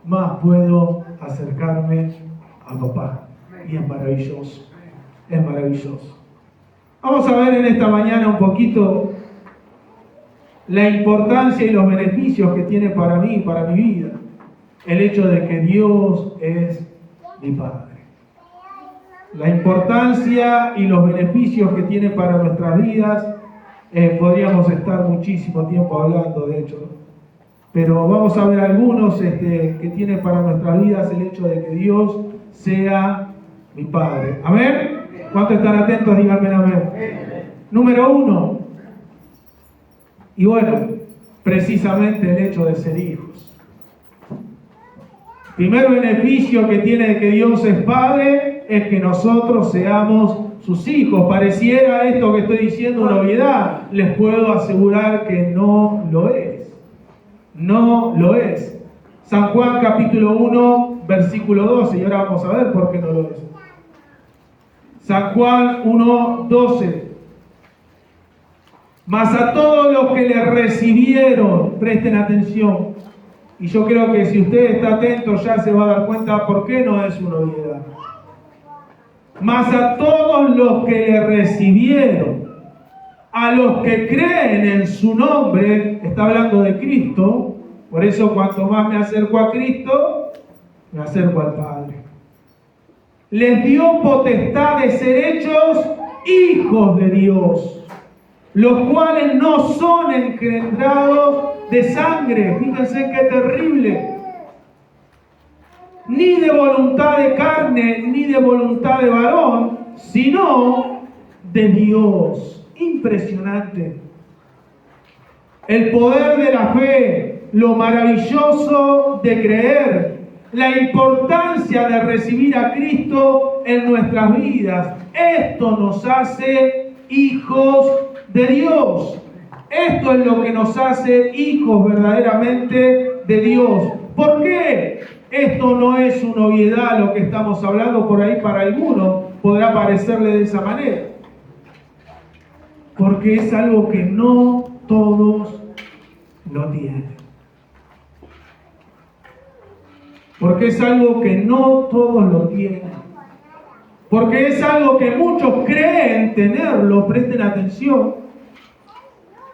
más puedo acercarme a papá. Y es maravilloso. Es maravilloso. Vamos a ver en esta mañana un poquito la importancia y los beneficios que tiene para mí, para mi vida, el hecho de que Dios es mi Padre. La importancia y los beneficios que tiene para nuestras vidas, podríamos estar muchísimo tiempo hablando, de hecho, pero vamos a ver algunos que tiene para nuestras vidas el hecho de que Dios sea mi Padre. ¿Amén? ¿Cuántos están atentos? Díganme amén. Número 1. Y bueno, precisamente el hecho de ser hijos. Primer beneficio que tiene de que Dios es Padre es que nosotros seamos sus hijos. Pareciera esto que estoy diciendo una obviedad. Les puedo asegurar que no lo es. No lo es. San Juan capítulo 1, versículo 12. Y ahora vamos a ver por qué no lo es. San Juan 1, 12. Mas a todos los que le recibieron, presten atención. Y yo creo que si usted está atento ya se va a dar cuenta por qué no es una obviedad. Mas a todos los que le recibieron, a los que creen en su nombre, está hablando de Cristo, por eso cuanto más me acerco a Cristo, me acerco al Padre. Les dio potestad de ser hechos hijos de Dios. los cuales no son engendrados de sangre. Fíjense qué terrible. Ni de voluntad de carne, ni de voluntad de varón, sino de Dios. Impresionante. El poder de la fe, lo maravilloso de creer, la importancia de recibir a Cristo en nuestras vidas. Esto nos hace hijos de Dios. Esto es lo que nos hace hijos verdaderamente de Dios. ¿Por qué? Esto no es una obviedad lo que estamos hablando por ahí para algunos. Podrá parecerle de esa manera. Porque es algo que no todos lo tienen. Porque es algo que no todos lo tienen. Porque es algo que muchos creen tenerlo, presten atención.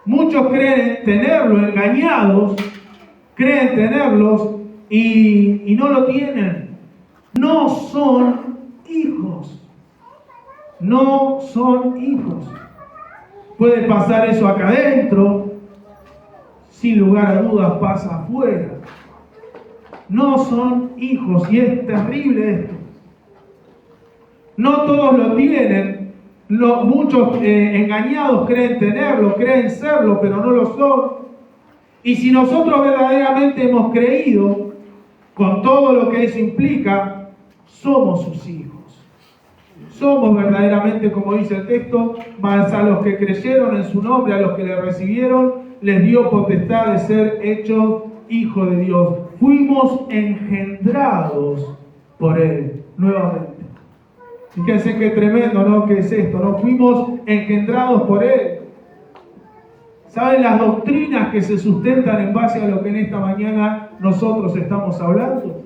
Muchos creen tenerlo, engañados, creen tenerlos y no lo tienen. No son hijos. No son hijos. Puede pasar eso acá adentro, sin lugar a dudas pasa afuera. No son hijos y es terrible esto. No todos lo tienen. Muchos engañados creen tenerlo, creen serlo, pero no lo son. Y si nosotros verdaderamente hemos creído, con todo lo que eso implica, somos sus hijos. Somos verdaderamente, como dice el texto, más a los que creyeron en su nombre, a los que le recibieron, les dio potestad de ser hechos hijos de Dios. Fuimos engendrados por Él, nuevamente. Fíjense qué tremendo, ¿no? ¿Qué es esto? ¿No? Fuimos engendrados por Él. ¿Saben las doctrinas que se sustentan en base a lo que en esta mañana nosotros estamos hablando?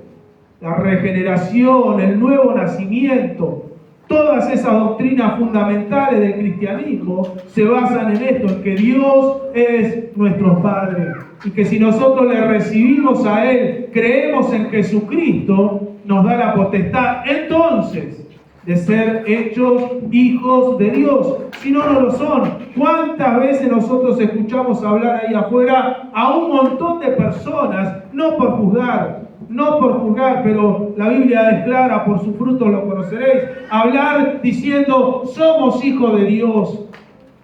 La regeneración, el nuevo nacimiento. Todas esas doctrinas fundamentales del cristianismo se basan en esto, en que Dios es nuestro Padre y que si nosotros le recibimos a Él, creemos en Jesucristo, nos da la potestad entonces de ser hechos hijos de Dios. Si no, no lo son. ¿Cuántas veces nosotros escuchamos hablar ahí afuera a un montón de personas, no por juzgar, pero la Biblia es clara, por sus frutos lo conoceréis, hablar diciendo, somos hijos de Dios,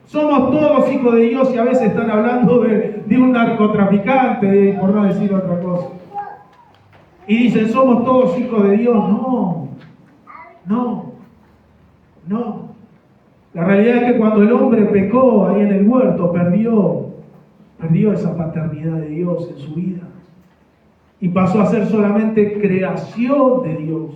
somos todos hijos de Dios, y a veces están hablando de un narcotraficante, por no decir otra cosa. Y dicen, somos todos hijos de Dios. No. La realidad es que cuando el hombre pecó ahí en el huerto, perdió esa paternidad de Dios en su vida. Y pasó a ser solamente creación de Dios.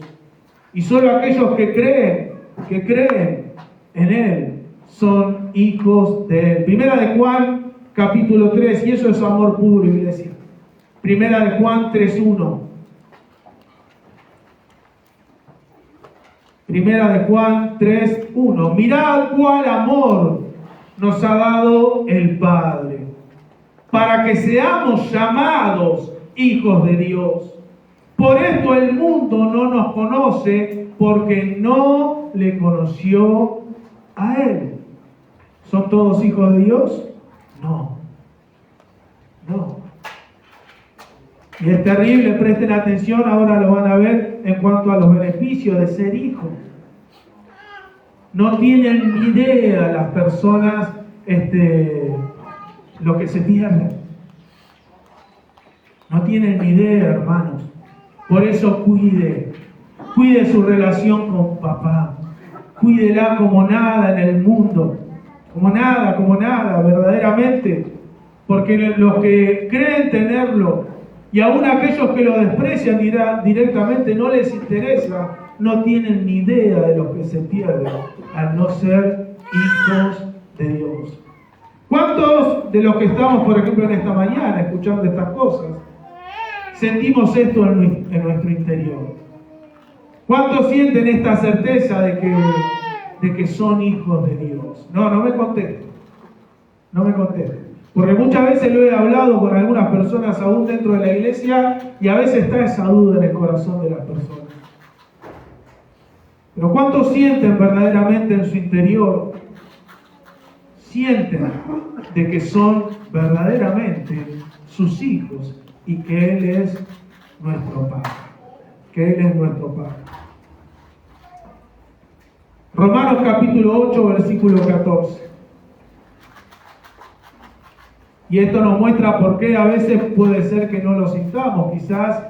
Y solo aquellos que creen en Él, son hijos de Él. Primera de Juan, capítulo 3, y eso es amor puro, iglesia. Primera de Juan 3:1. Primera de Juan 3:1. Mirad cuál amor nos ha dado el Padre, para que seamos llamados hijos de Dios. Por esto el mundo no nos conoce, porque no le conoció a Él. ¿Son todos hijos de Dios? No. Y es terrible, presten atención, ahora lo van a ver en cuanto a los beneficios de ser hijo. No tienen ni idea las personas lo que se pierde. No tienen ni idea, hermanos. Por eso cuide su relación con papá. Cuídela como nada en el mundo. Como nada, verdaderamente. Porque los que creen tenerlo, y aún aquellos que lo desprecian directamente, no les interesa, no tienen ni idea de lo que se pierde al no ser hijos de Dios. ¿Cuántos de los que estamos, por ejemplo, en esta mañana escuchando estas cosas, sentimos esto en nuestro interior? ¿Cuántos sienten esta certeza de que son hijos de Dios? No me contesten. Porque muchas veces lo he hablado con algunas personas aún dentro de la iglesia y a veces está esa duda en el corazón de las personas. Pero ¿cuántos sienten verdaderamente en su interior sienten de que son verdaderamente sus hijos y que Él es nuestro Padre. Que Él es nuestro Padre. Romanos capítulo 8, versículo 14. Y esto nos muestra por qué a veces puede ser que no lo sintamos. Quizás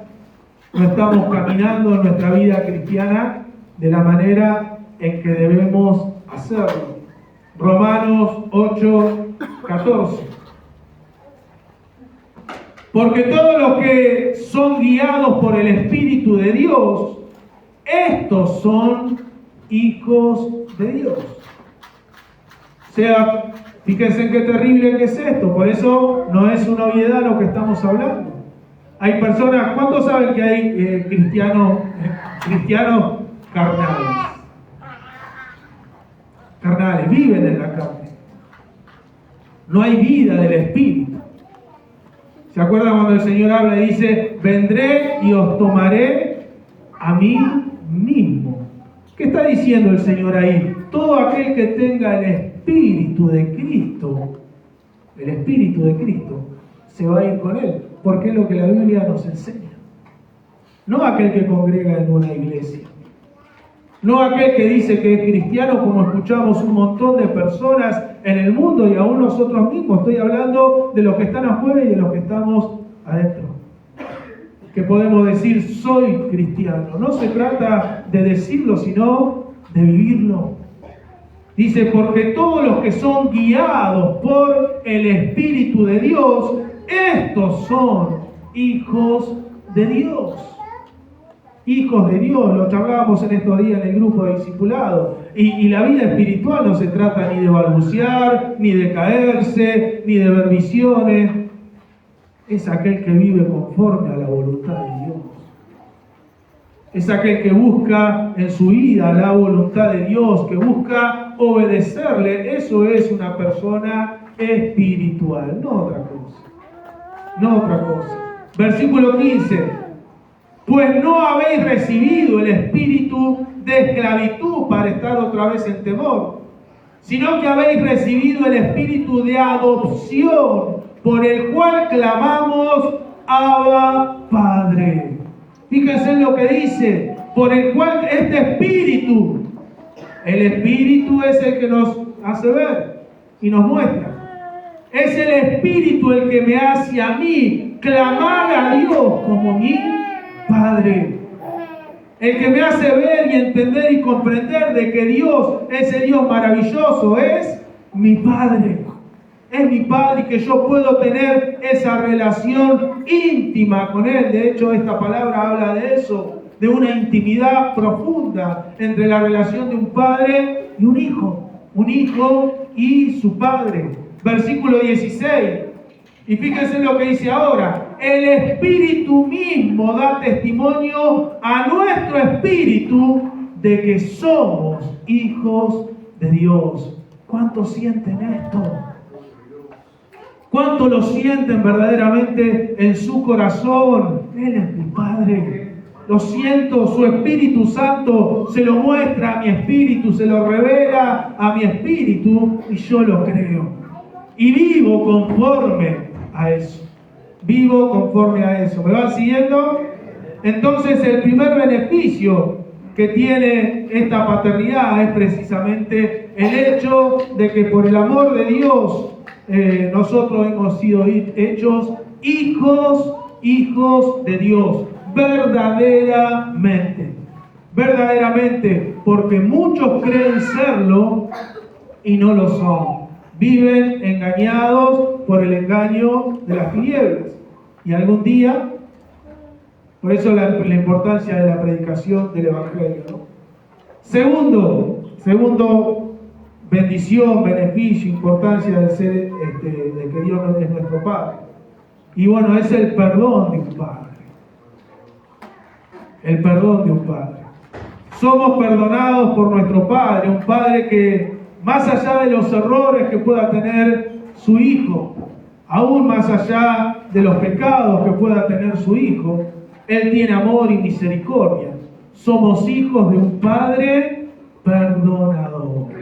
no estamos caminando en nuestra vida cristiana de la manera en que debemos hacerlo. Romanos 8, 14. Porque todos los que son guiados por el Espíritu de Dios, estos son hijos de Dios. O sea, fíjense qué terrible que es esto. Por eso no es una obviedad lo que estamos hablando. Hay personas, ¿cuántos saben que hay cristianos carnales? Carnales, viven en la carne. No hay vida del Espíritu. ¿Se acuerdan cuando el Señor habla y dice, vendré y os tomaré a mí mismo? ¿Qué está diciendo el Señor ahí? Todo aquel que tenga el Espíritu de Cristo, se va a ir con Él, porque es lo que la Biblia nos enseña. No aquel que congrega en una iglesia, no aquel que dice que es cristiano, como escuchamos un montón de personas en el mundo y aún nosotros mismos. Estoy hablando de los que están afuera y de los que estamos adentro. Que podemos decir, soy cristiano. No se trata de decirlo, sino de vivirlo. Dice, porque todos los que son guiados por el Espíritu de Dios, estos son hijos de Dios. Hijos de Dios, lo charlábamos en estos días en el grupo de discipulado. Y la vida espiritual no se trata ni de balbucear, ni de caerse, ni de ver visiones. Es aquel que vive conforme a la voluntad de Dios. Es aquel que busca en su vida la voluntad de Dios, que busca obedecerle. Eso es una persona espiritual, no otra cosa. No otra cosa. Versículo 15. Pues no habéis recibido el espíritu de esclavitud para estar otra vez en temor, sino que habéis recibido el espíritu de adopción, por el cual clamamos, Abba, Padre. Fíjense en lo que dice, por el cual este espíritu, el espíritu es el que nos hace ver y nos muestra. Es el espíritu el que me hace a mí clamar a Dios como mi Padre. El que me hace ver y entender y comprender de que Dios, ese Dios maravilloso, es mi Padre. Es mi Padre y que yo puedo tener esa relación íntima con Él. De hecho, esta palabra habla de eso, de una intimidad profunda entre la relación de un padre y un hijo y su padre. Versículo 16. Y fíjense lo que dice ahora. El Espíritu mismo da testimonio a nuestro espíritu de que somos hijos de Dios. ¿Cuántos sienten esto? ¿Cuánto lo sienten verdaderamente en su corazón? Él es mi Padre. Lo siento, su Espíritu Santo se lo muestra a mi espíritu, se lo revela a mi espíritu y yo lo creo. Y vivo conforme a eso. Vivo conforme a eso. ¿Me van siguiendo? Entonces el primer beneficio que tiene esta paternidad es precisamente el hecho de que por el amor de Dios nosotros hemos sido hechos hijos de Dios, verdaderamente, porque muchos creen serlo y no lo son. Viven engañados por el engaño de las tinieblas. Y algún día, por eso la importancia de la predicación del Evangelio, ¿no? Segundo bendición, beneficio, importancia de ser, de que Dios es nuestro Padre. Y bueno, es el perdón de un Padre. El perdón de un Padre. Somos perdonados por nuestro Padre, un Padre que, más allá de los errores que pueda tener su Hijo, aún más allá de los pecados que pueda tener su Hijo, Él tiene amor y misericordia. Somos hijos de un Padre perdonador.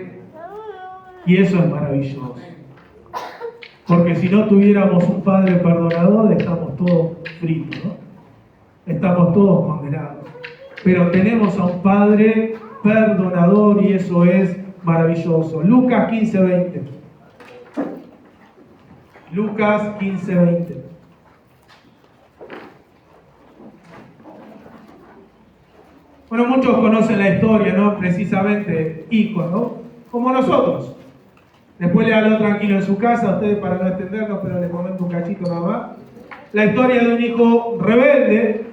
Y eso es maravilloso. Porque si no tuviéramos un Padre perdonador, estamos todos fritos, ¿no? Estamos todos condenados. Pero tenemos a un Padre perdonador y eso es maravilloso. Lucas 15:20. Lucas 15:20. Bueno, muchos conocen la historia, ¿no? Precisamente hijos, ¿no? Como nosotros. Después léalo tranquilo en su casa, ustedes para no extendernos, pero les comento un cachito nada más. La historia de un hijo rebelde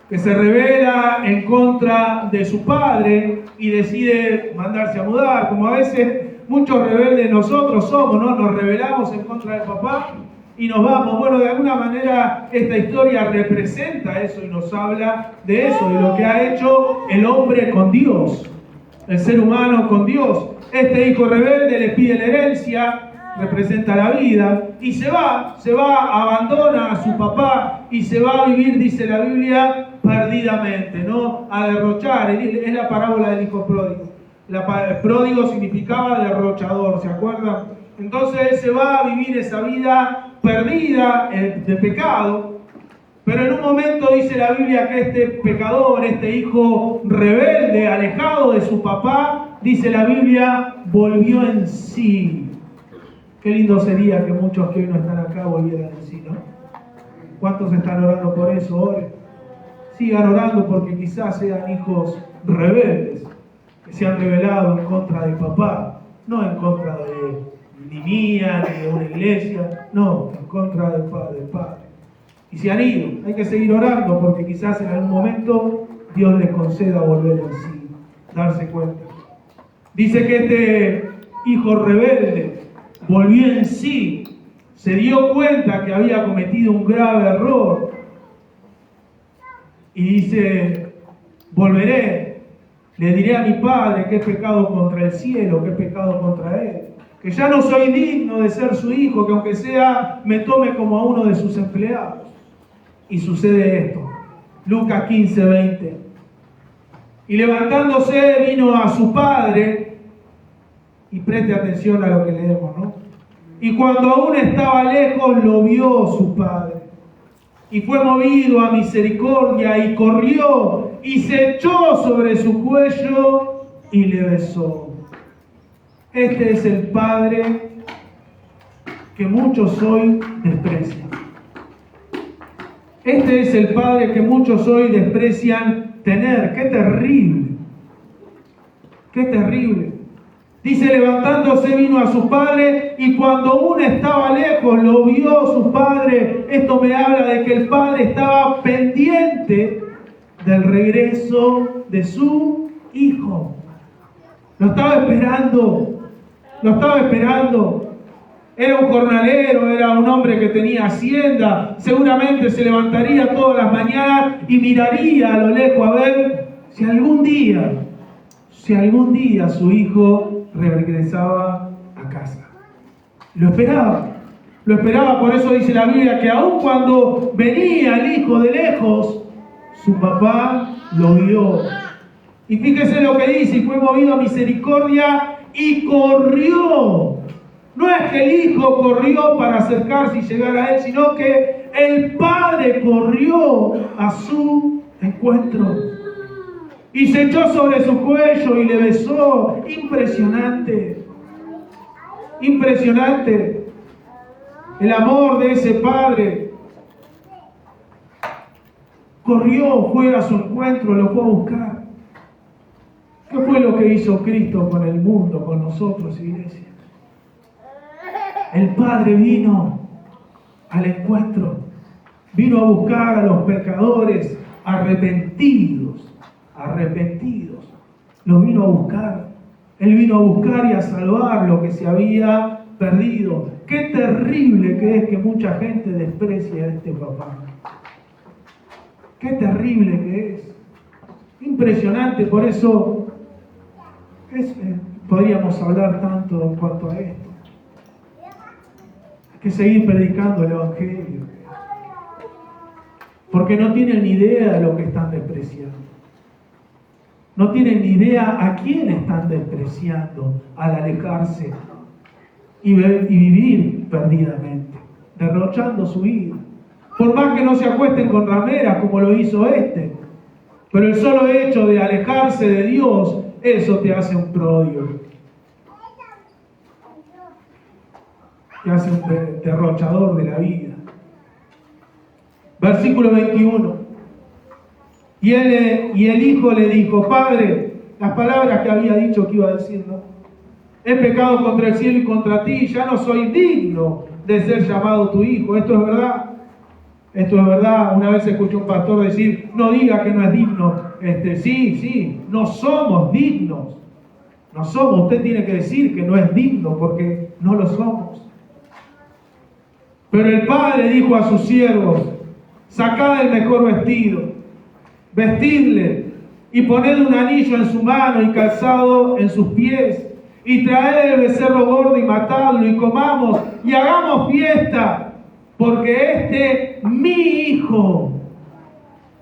que se rebela en contra de su padre y decide mandarse a mudar, como a veces muchos rebeldes nosotros somos, ¿no? Nos rebelamos en contra del papá y nos vamos. Bueno, de alguna manera esta historia representa eso y nos habla de eso, de lo que ha hecho el hombre con Dios, el ser humano con Dios. Este hijo rebelde le pide la herencia, representa la vida, y se va, abandona a su papá y se va a vivir, dice la Biblia, perdidamente, ¿no? A derrochar. Es la parábola del hijo pródigo. Pródigo significaba derrochador, ¿se acuerdan? Entonces él se va a vivir esa vida perdida de pecado, pero en un momento dice la Biblia que este pecador, este hijo rebelde, alejado de su papá, dice la Biblia, volvió en sí. Qué lindo sería que muchos que hoy no están acá volvieran en sí, ¿no? ¿Cuántos están orando por eso hoy? Sigan orando porque quizás sean hijos rebeldes, que se han rebelado en contra de papá, no en contra de ni mía, ni de una iglesia, no, en contra del Padre. Y se han ido, hay que seguir orando porque quizás en algún momento Dios les conceda volver en sí, darse cuenta. Dice que este hijo rebelde volvió en sí, se dio cuenta que había cometido un grave error y dice, volveré, le diré a mi padre que he pecado contra el cielo, que he pecado contra él, que ya no soy digno de ser su hijo, que aunque sea me tome como a uno de sus empleados. Y sucede esto, Lucas 15:20. Y levantándose vino a su padre, y preste atención a lo que leemos, ¿no? Y cuando aún estaba lejos, lo vio su padre. Y fue movido a misericordia, y corrió, y se echó sobre su cuello, y le besó. Este es el Padre que muchos hoy desprecian. Este es el Padre que muchos hoy desprecian tener. ¡Qué terrible! ¡Qué terrible! Dice, levantándose vino a su padre y cuando aún estaba lejos lo vio su padre. Esto me habla de que el padre estaba pendiente del regreso de su hijo. Lo estaba esperando. Era un jornalero, era un hombre que tenía hacienda. Seguramente se levantaría todas las mañanas y miraría a lo lejos a ver si algún día su hijo regresaba a casa. Lo esperaba, por eso dice la Biblia que aun cuando venía el hijo de lejos, su papá lo vio. Y fíjese lo que dice, y fue movido a misericordia y corrió. No es que el hijo corrió para acercarse y llegar a él, sino que el padre corrió a su encuentro. Y se echó sobre su cuello y le besó. Impresionante. Impresionante. El amor de ese padre. Corrió, fue a su encuentro, lo fue a buscar. ¿Qué fue lo que hizo Cristo con el mundo, con nosotros, iglesia? El Padre vino al encuentro. Vino a buscar a los pecadores arrepentidos. Los vino a buscar. Él vino a buscar y a salvar lo que se había perdido. Qué terrible que es que mucha gente desprecie a este papá. Qué terrible que es. Impresionante, por eso podríamos hablar tanto en cuanto a esto. Hay que seguir predicando el Evangelio. Porque no tienen ni idea de lo que están despreciando. No tienen ni idea a quién están despreciando al alejarse y vivir perdidamente, derrochando su vida. Por más que no se acuesten con rameras como lo hizo este, pero el solo hecho de alejarse de Dios, eso te hace un pródigo. Te hace un derrochador de la vida. Versículo 21. Y el hijo le dijo: Padre, las palabras que había dicho que iba a decir, ¿no? He pecado contra el cielo y contra ti, ya no soy digno de ser llamado tu hijo. Esto es verdad. Esto es verdad. Una vez escuché un pastor decir: no diga que no es digno. Sí, no somos dignos. No somos. Usted tiene que decir que no es digno porque no lo somos. Pero el padre dijo a sus siervos: sacad el mejor vestido, vestidle y poned un anillo en su mano y calzado en sus pies, y traed el becerro gordo y matadlo y comamos y hagamos fiesta, porque mi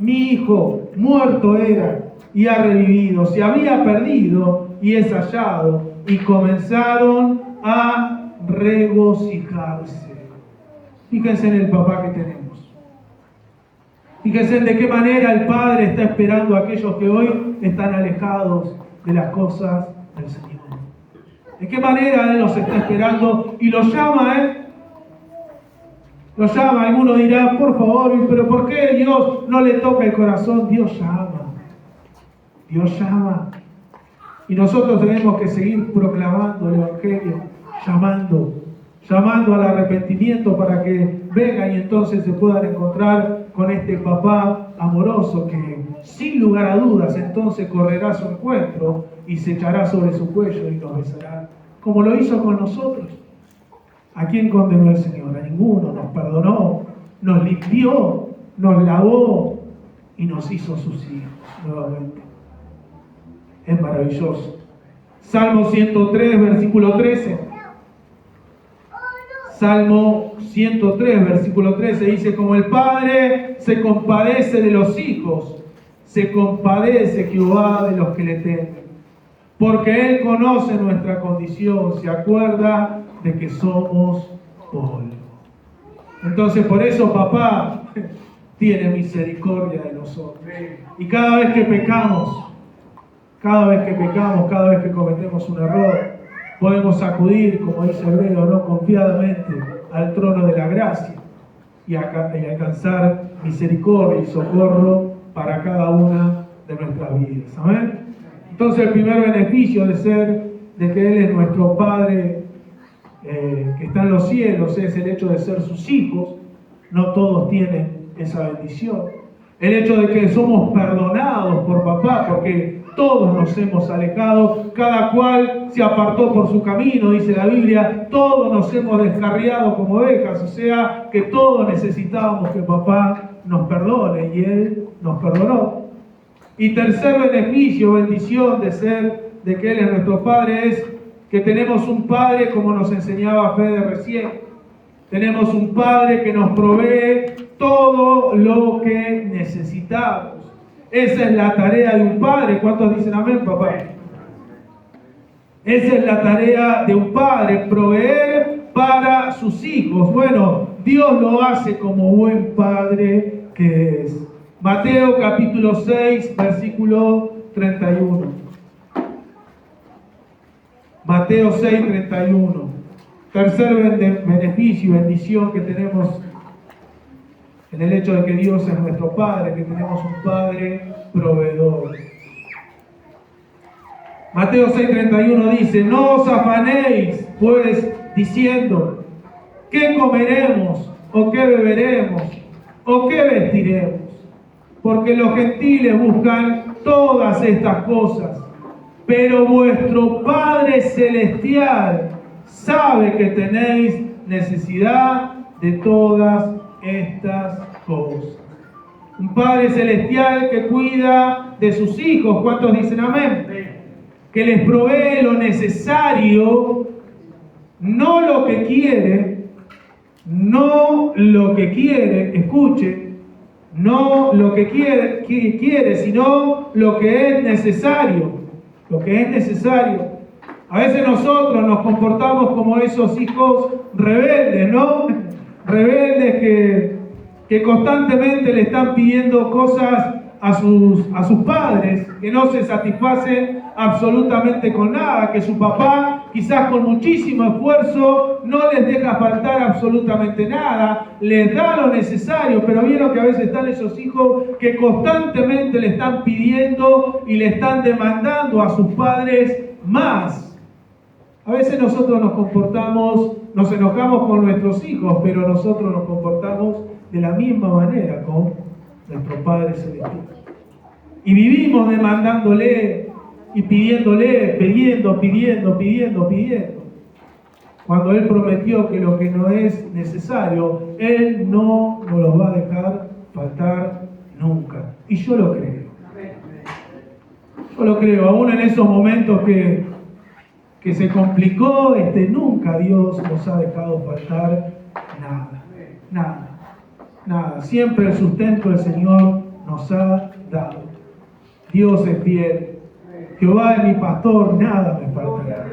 hijo muerto era y ha revivido, se había perdido y es hallado. Y comenzaron a regocijarse. Fíjense en el papá que tenemos. Fíjense de qué manera el Padre está esperando a aquellos que hoy están alejados de las cosas del Señor. De qué manera Él los está esperando y los llama, Los llama. Alguno dirá: por favor, pero ¿por qué Dios no le toca el corazón? Dios llama. Dios llama. Y nosotros tenemos que seguir proclamando el Evangelio, llamando al arrepentimiento para que vengan y entonces se puedan encontrar con este papá amoroso que sin lugar a dudas entonces correrá a su encuentro y se echará sobre su cuello y nos besará, como lo hizo con nosotros. ¿A quién condenó el Señor? A ninguno. Nos perdonó, nos limpió, nos lavó y nos hizo sus hijos nuevamente. Es maravilloso. Salmo 103, versículo 13. Salmo 103, versículo 13 dice: como el Padre se compadece de los hijos, se compadece Jehová de los que le temen. Porque Él conoce nuestra condición, se acuerda de que somos polvo. Entonces por eso papá tiene misericordia de nosotros. Y cada vez que pecamos, cada vez que cometemos un error, podemos acudir, como dice Hebreo, no confiadamente al trono de la gracia y alcanzar misericordia y socorro para cada una de nuestras vidas. ¿Amén? Entonces el primer beneficio de que Él es nuestro Padre que está en los cielos es el hecho de ser sus hijos. No todos tienen esa bendición. El hecho de que somos perdonados por papá, porque todos nos hemos alejado, cada cual se apartó por su camino, dice la Biblia, todos nos hemos descarriado como ovejas, o sea que todos necesitábamos que papá nos perdone y Él nos perdonó. Y tercer beneficio, bendición de que Él es nuestro Padre es que tenemos un Padre, como nos enseñaba Fede recién. Tenemos un Padre que nos provee todo lo que necesitamos. Esa es la tarea de un padre. ¿Cuántos dicen amén, papá? Esa es la tarea de un padre, proveer para sus hijos. Bueno, Dios lo hace como buen padre que es. Mateo capítulo 6, versículo 31. Mateo 6, 31. Tercer beneficio y bendición que tenemos en el hecho de que Dios es nuestro Padre, que tenemos un Padre proveedor. Mateo 6:31 dice: no os afanéis, pues, diciendo, ¿qué comeremos? ¿O qué beberemos? ¿O qué vestiremos? Porque los gentiles buscan todas estas cosas, pero vuestro Padre Celestial sabe que tenéis necesidad de todas estas cosas. Un Padre Celestial que cuida de sus hijos. ¿Cuántos dicen amén? Que les provee lo necesario, no lo que quiere, escuche, no lo que quiere, sino lo que es necesario. Lo que es necesario. A veces nosotros nos comportamos como esos hijos rebeldes, ¿no? Rebeldes que constantemente le están pidiendo cosas a sus padres, que no se satisfacen absolutamente con nada, que su papá quizás con muchísimo esfuerzo no les deja faltar absolutamente nada, les da lo necesario, pero vieron que a veces están esos hijos que constantemente le están pidiendo y le están demandando a sus padres más. A veces nosotros nos enojamos con nuestros hijos, pero nosotros nos comportamos de la misma manera con nuestro Padre Celestial. Y vivimos demandándole y pidiéndole, pidiendo. Cuando Él prometió que lo que no es necesario, Él no nos lo va a dejar faltar nunca. Y yo lo creo. Yo lo creo, aún en esos momentos que se complicó, nunca Dios nos ha dejado faltar nada. Siempre el sustento del Señor nos ha dado. Dios es fiel. Jehová es mi pastor, nada me faltará.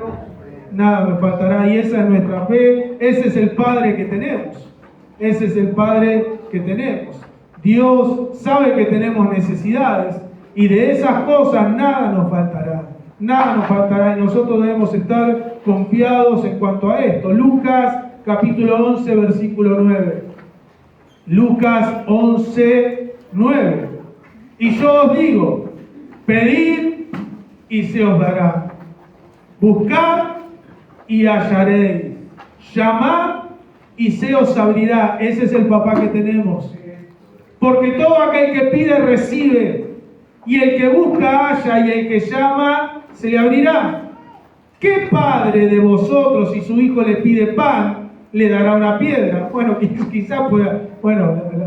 Nada me faltará. Y esa es nuestra fe. Ese es el Padre que tenemos. Ese es el Padre que tenemos. Dios sabe que tenemos necesidades y de esas cosas nada nos faltará. Nada nos faltará y nosotros debemos estar confiados en cuanto a esto. Lucas capítulo 11, versículo 9. Lucas 11, 9. Y yo os digo, pedid y se os dará. Buscad y hallaréis. Llamad y se os abrirá. Ese es el papá que tenemos. Porque todo aquel que pide recibe. Y el que busca halla y el que llama se le abrirá. ¿Qué padre de vosotros, si su hijo le pide pan, le dará una piedra? Bueno, quizás pueda,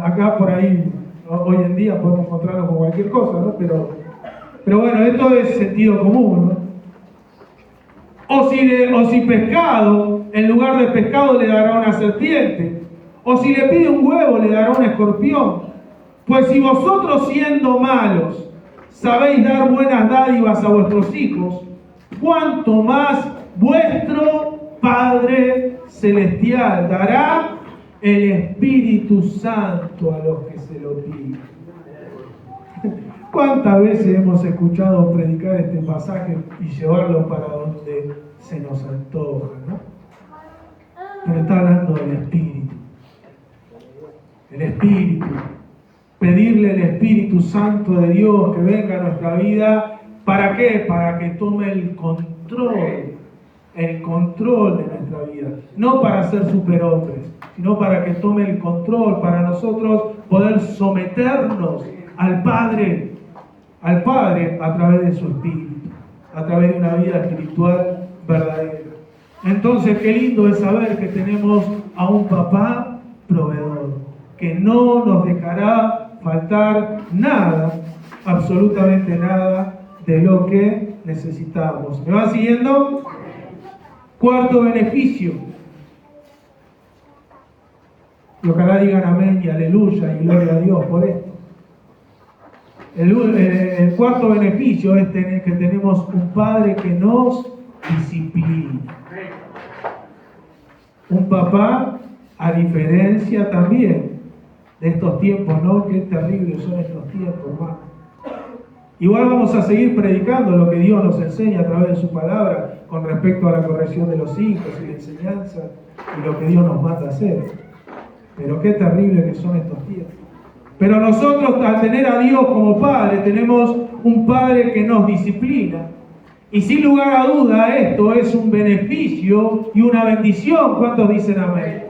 acá por ahí, hoy en día podemos encontrarnos con cualquier cosa, ¿no? Pero bueno, esto es sentido común, ¿no? O si pescado, en lugar de pescado le dará una serpiente. O si le pide un huevo, le dará un escorpión. Pues si vosotros siendo malos, sabéis dar buenas dádivas a vuestros hijos, cuánto más vuestro Padre Celestial dará el Espíritu Santo a los que se lo piden. ¿Cuántas veces hemos escuchado predicar este pasaje y llevarlo para donde se nos antoja, ¿no? Pero está hablando del Espíritu. El Espíritu. Pedirle el Espíritu Santo de Dios que venga a nuestra vida. ¿Para qué? Para que tome el control de nuestra vida. No para ser superhombres, sino para que tome el control, para nosotros poder someternos al Padre a través de su Espíritu, a través de una vida espiritual verdadera. Entonces, qué lindo es saber que tenemos a un papá proveedor, que no nos dejará faltar nada, absolutamente nada de lo que necesitamos. ¿Me va siguiendo? Cuarto beneficio. Y ojalá digan amén y aleluya y gloria a Dios por esto. El cuarto beneficio es que tenemos un Padre que nos disciplina. Un papá, a diferencia también de estos tiempos, ¿no? Qué terribles son estos tiempos, hermano. Igual vamos a seguir predicando lo que Dios nos enseña a través de su palabra con respecto a la corrección de los hijos y la enseñanza y lo que Dios nos manda a hacer. Pero qué terrible que son estos tiempos. Pero nosotros, al tener a Dios como Padre, tenemos un Padre que nos disciplina. Y sin lugar a duda, esto es un beneficio y una bendición. ¿Cuántos dicen amén?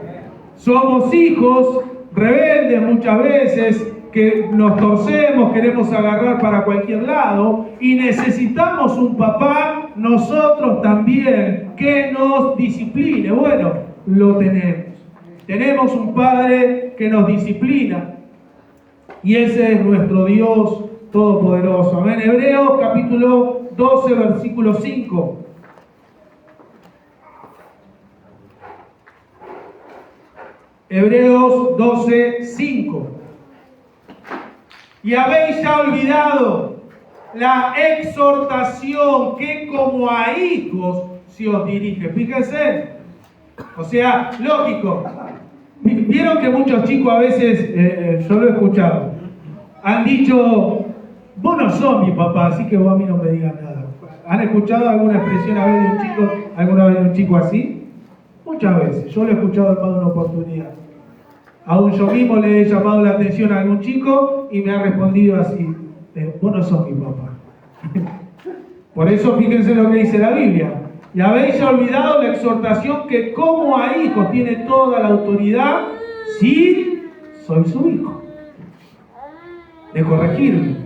Somos hijos rebeldes muchas veces, que nos torcemos, queremos agarrar para cualquier lado y necesitamos un papá, nosotros también, que nos discipline. Bueno, lo tenemos. Tenemos un Padre que nos disciplina y ese es nuestro Dios Todopoderoso. Amén. Hebreos capítulo 12, versículo 5. Hebreos 12, 5. Y habéis ya olvidado la exhortación que como a hijos se os dirige. Fíjense, o sea, lógico. Vieron que muchos chicos a veces, yo lo he escuchado, han dicho, vos no sos mi papá, así que vos a mí no me digas nada. ¿Han escuchado alguna expresión alguna vez de un chico así? Muchas veces, yo lo he escuchado en más de una oportunidad. Aún yo mismo le he llamado la atención a algún chico y me ha respondido así, vos no sos mi papá. Por eso fíjense lo que dice la Biblia. Y habéis olvidado la exhortación que como a hijos tiene toda la autoridad, si soy su hijo. De corregirme,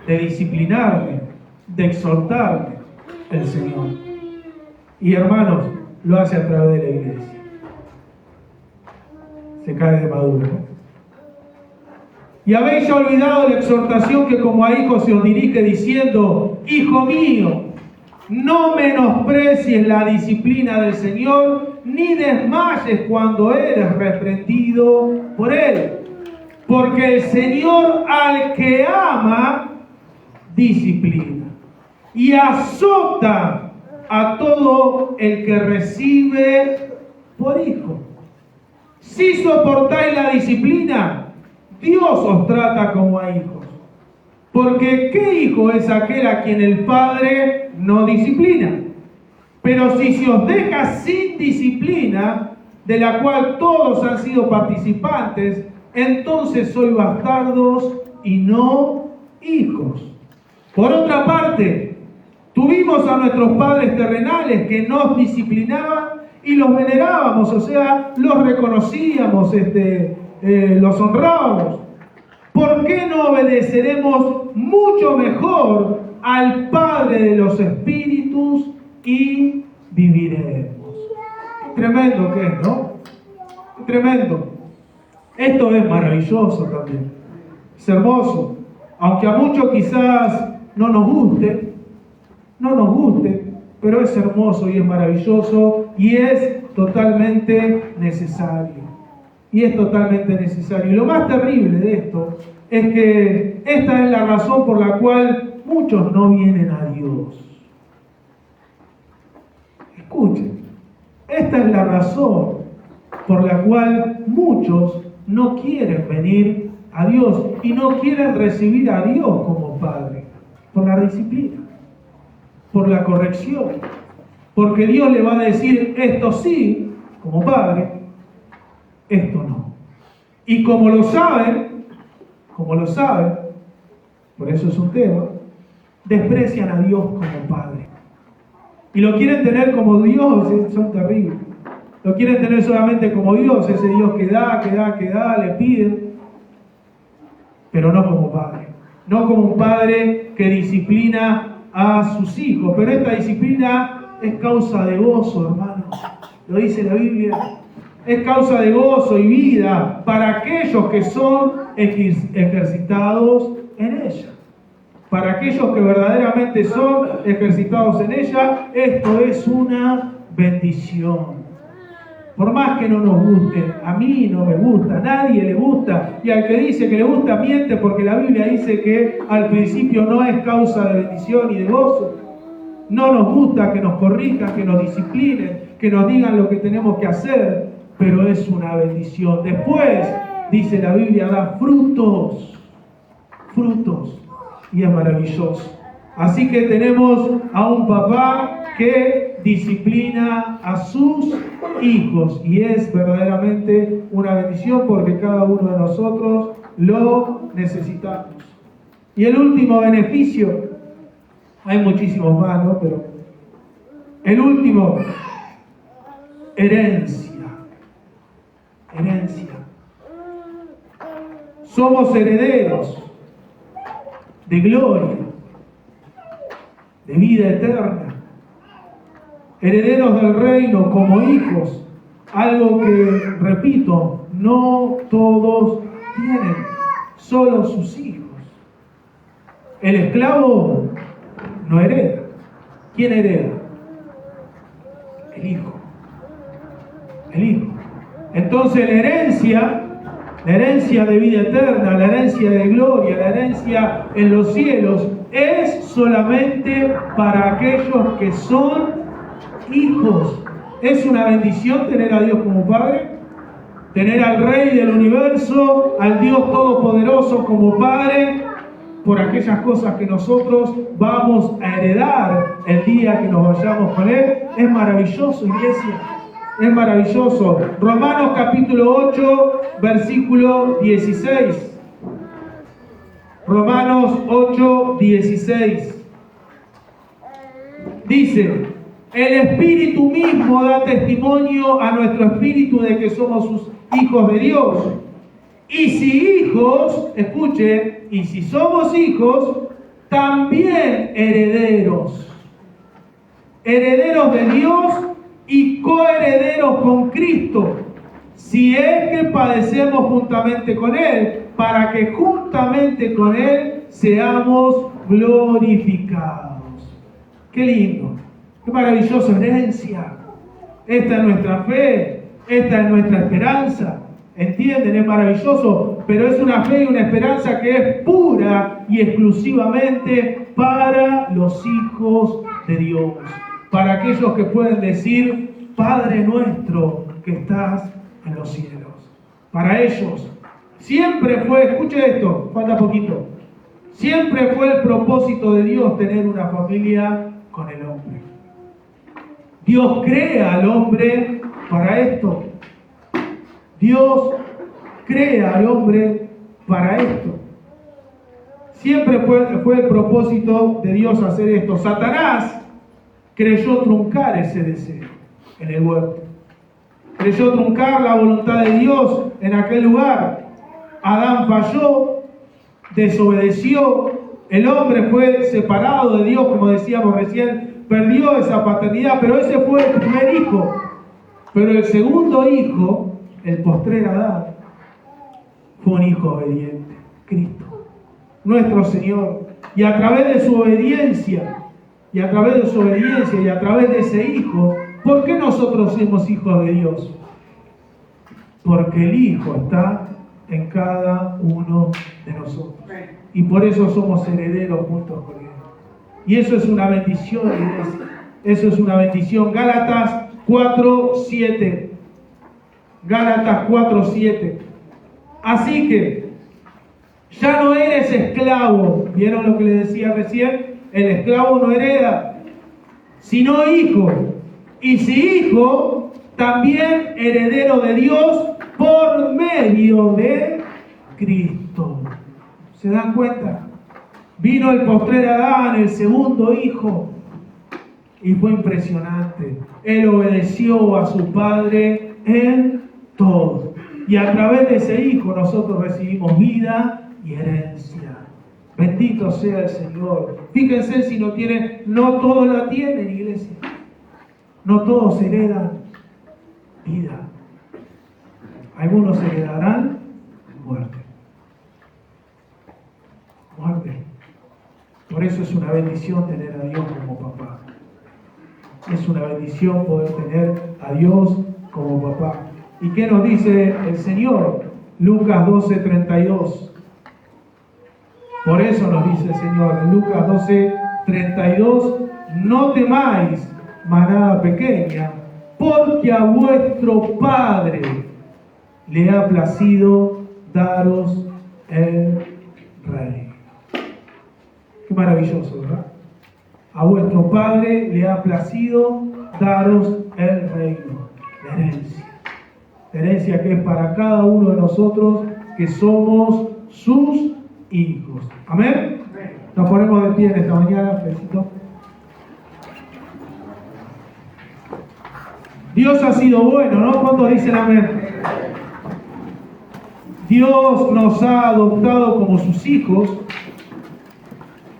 de disciplinarme, de exhortarme el Señor. Y hermanos, lo hace a través de la iglesia. Se cae de maduro. Y habéis olvidado la exhortación que como a hijos se os dirige diciendo, hijo mío, no menosprecies la disciplina del Señor, ni desmayes cuando eres reprendido por Él. Porque el Señor al que ama, disciplina. Y azota a todo el que recibe por hijo. Si soportáis la disciplina, Dios os trata como a hijos. Porque ¿qué hijo es aquel a quien el Padre no disciplina? Pero si se os deja sin disciplina, de la cual todos han sido participantes, entonces sois bastardos y no hijos. Por otra parte, tuvimos a nuestros padres terrenales que nos disciplinaban y los venerábamos, o sea, los reconocíamos, los honrábamos. ¿Por qué no obedeceremos mucho mejor al Padre de los Espíritus y viviremos? Qué tremendo que es, ¿no? Qué tremendo. Esto es maravilloso también. Es hermoso. Aunque a muchos quizás no nos guste, pero es hermoso y es maravilloso y es totalmente necesario. Y es totalmente necesario. Y lo más terrible de esto es que esta es la razón por la cual muchos no vienen a Dios. Escuchen, esta es la razón por la cual muchos no quieren venir a Dios y no quieren recibir a Dios como Padre. Por la disciplina, por la corrección. Porque Dios le va a decir esto sí, como Padre, esto no. Y como lo saben, por eso es un tema, desprecian a Dios como Padre. Y lo quieren tener como Dios, son terribles. Lo quieren tener solamente como Dios, ese Dios que da, le piden, pero no como Padre. No como un Padre que disciplina a sus hijos. Pero esta disciplina es causa de gozo, hermano. Lo dice la Biblia. Es causa de gozo y vida para aquellos que son ejercitados en ella. Para aquellos que verdaderamente son ejercitados en ella, esto es una bendición. Por más que no nos guste, a mí no me gusta, a nadie le gusta, y al que dice que le gusta miente, porque la Biblia dice que al principio no es causa de bendición y de gozo. No nos gusta que nos corrijan, que nos disciplinen, que nos digan lo que tenemos que hacer, pero es una bendición. Después, dice la Biblia, da frutos, y es maravilloso. Así que tenemos a un papá que disciplina a sus hijos y es verdaderamente una bendición porque cada uno de nosotros lo necesitamos. Y el último beneficio, hay muchísimos más, ¿no? Pero el último, herencia. Somos herederos de gloria, de vida eterna. Herederos del reino como hijos, algo que, repito, no todos tienen, solo sus hijos. El esclavo no hereda. ¿Quién hereda? El hijo. Entonces la herencia de vida eterna, la herencia de gloria, la herencia en los cielos, es solamente para aquellos que son hijos. Es una bendición tener a Dios como Padre, tener al Rey del universo, al Dios Todopoderoso como Padre, por aquellas cosas que nosotros vamos a heredar el día que nos vayamos con Él. Es maravilloso, iglesia, es maravilloso. Romanos capítulo 8, versículo 16. Romanos 8, 16. Dice: el Espíritu mismo da testimonio a nuestro espíritu de que somos sus hijos de Dios. Y si hijos, escuchen, y si somos hijos, también herederos. Herederos de Dios y coherederos con Cristo, si es que padecemos juntamente con Él, para que juntamente con Él seamos glorificados. Qué lindo, qué maravillosa herencia. Esta es nuestra fe, esta es nuestra esperanza. ¿Entienden? Es maravilloso, pero es una fe y una esperanza que es pura y exclusivamente para los hijos de Dios. Para aquellos que pueden decir: Padre nuestro que estás en los cielos. Para ellos siempre fue, escuche esto, falta poquito, siempre fue el propósito de Dios tener una familia con el hombre. Dios crea al hombre para esto. Dios crea al hombre para esto. Siempre fue el propósito de Dios hacer esto. Satanás creyó truncar ese deseo en el huerto. Creyó truncar la voluntad de Dios en aquel lugar. Adán falló, desobedeció, el hombre fue separado de Dios, como decíamos recién, perdió esa paternidad, pero ese fue el primer hijo. Pero el segundo hijo, el postrer Adán, fue un hijo obediente, Cristo, nuestro Señor. Y a través de su obediencia, y a través de ese hijo, ¿por qué nosotros somos hijos de Dios? Porque el Hijo está en cada uno de nosotros. Y por eso somos herederos juntos con Él. Y eso es una bendición, iglesia. Eso es una bendición. Gálatas 4:7. Gálatas 4:7. Así que ya no eres esclavo. ¿Vieron lo que les decía recién? El esclavo no hereda, sino hijo. Y si hijo, también heredero de Dios por medio de Cristo. ¿Se dan cuenta? Vino el postrer Adán, el segundo hijo, y fue impresionante. Él obedeció a su padre en todo. Y a través de ese hijo nosotros recibimos vida y herencia. Bendito sea el Señor. Fíjense si no tienen, no todos la tienen, iglesia. No todos heredan vida. Algunos heredarán muerte. Muerte. Por eso es una bendición tener a Dios como papá. Es una bendición poder tener a Dios como papá. ¿Y qué nos dice el Señor? Lucas 12:32. Por eso nos dice el Señor en Lucas 12:32: no temáis, manada pequeña, porque a vuestro Padre le ha placido daros el reino. Qué maravilloso, ¿verdad? A vuestro Padre le ha placido daros el reino, la herencia. La herencia que es para cada uno de nosotros que somos sus hijos. ¿Amén? Nos ponemos de pie en esta mañana, felicito. Dios ha sido bueno, ¿no? ¿Cuántos dicen amén? Dios nos ha adoptado como sus hijos.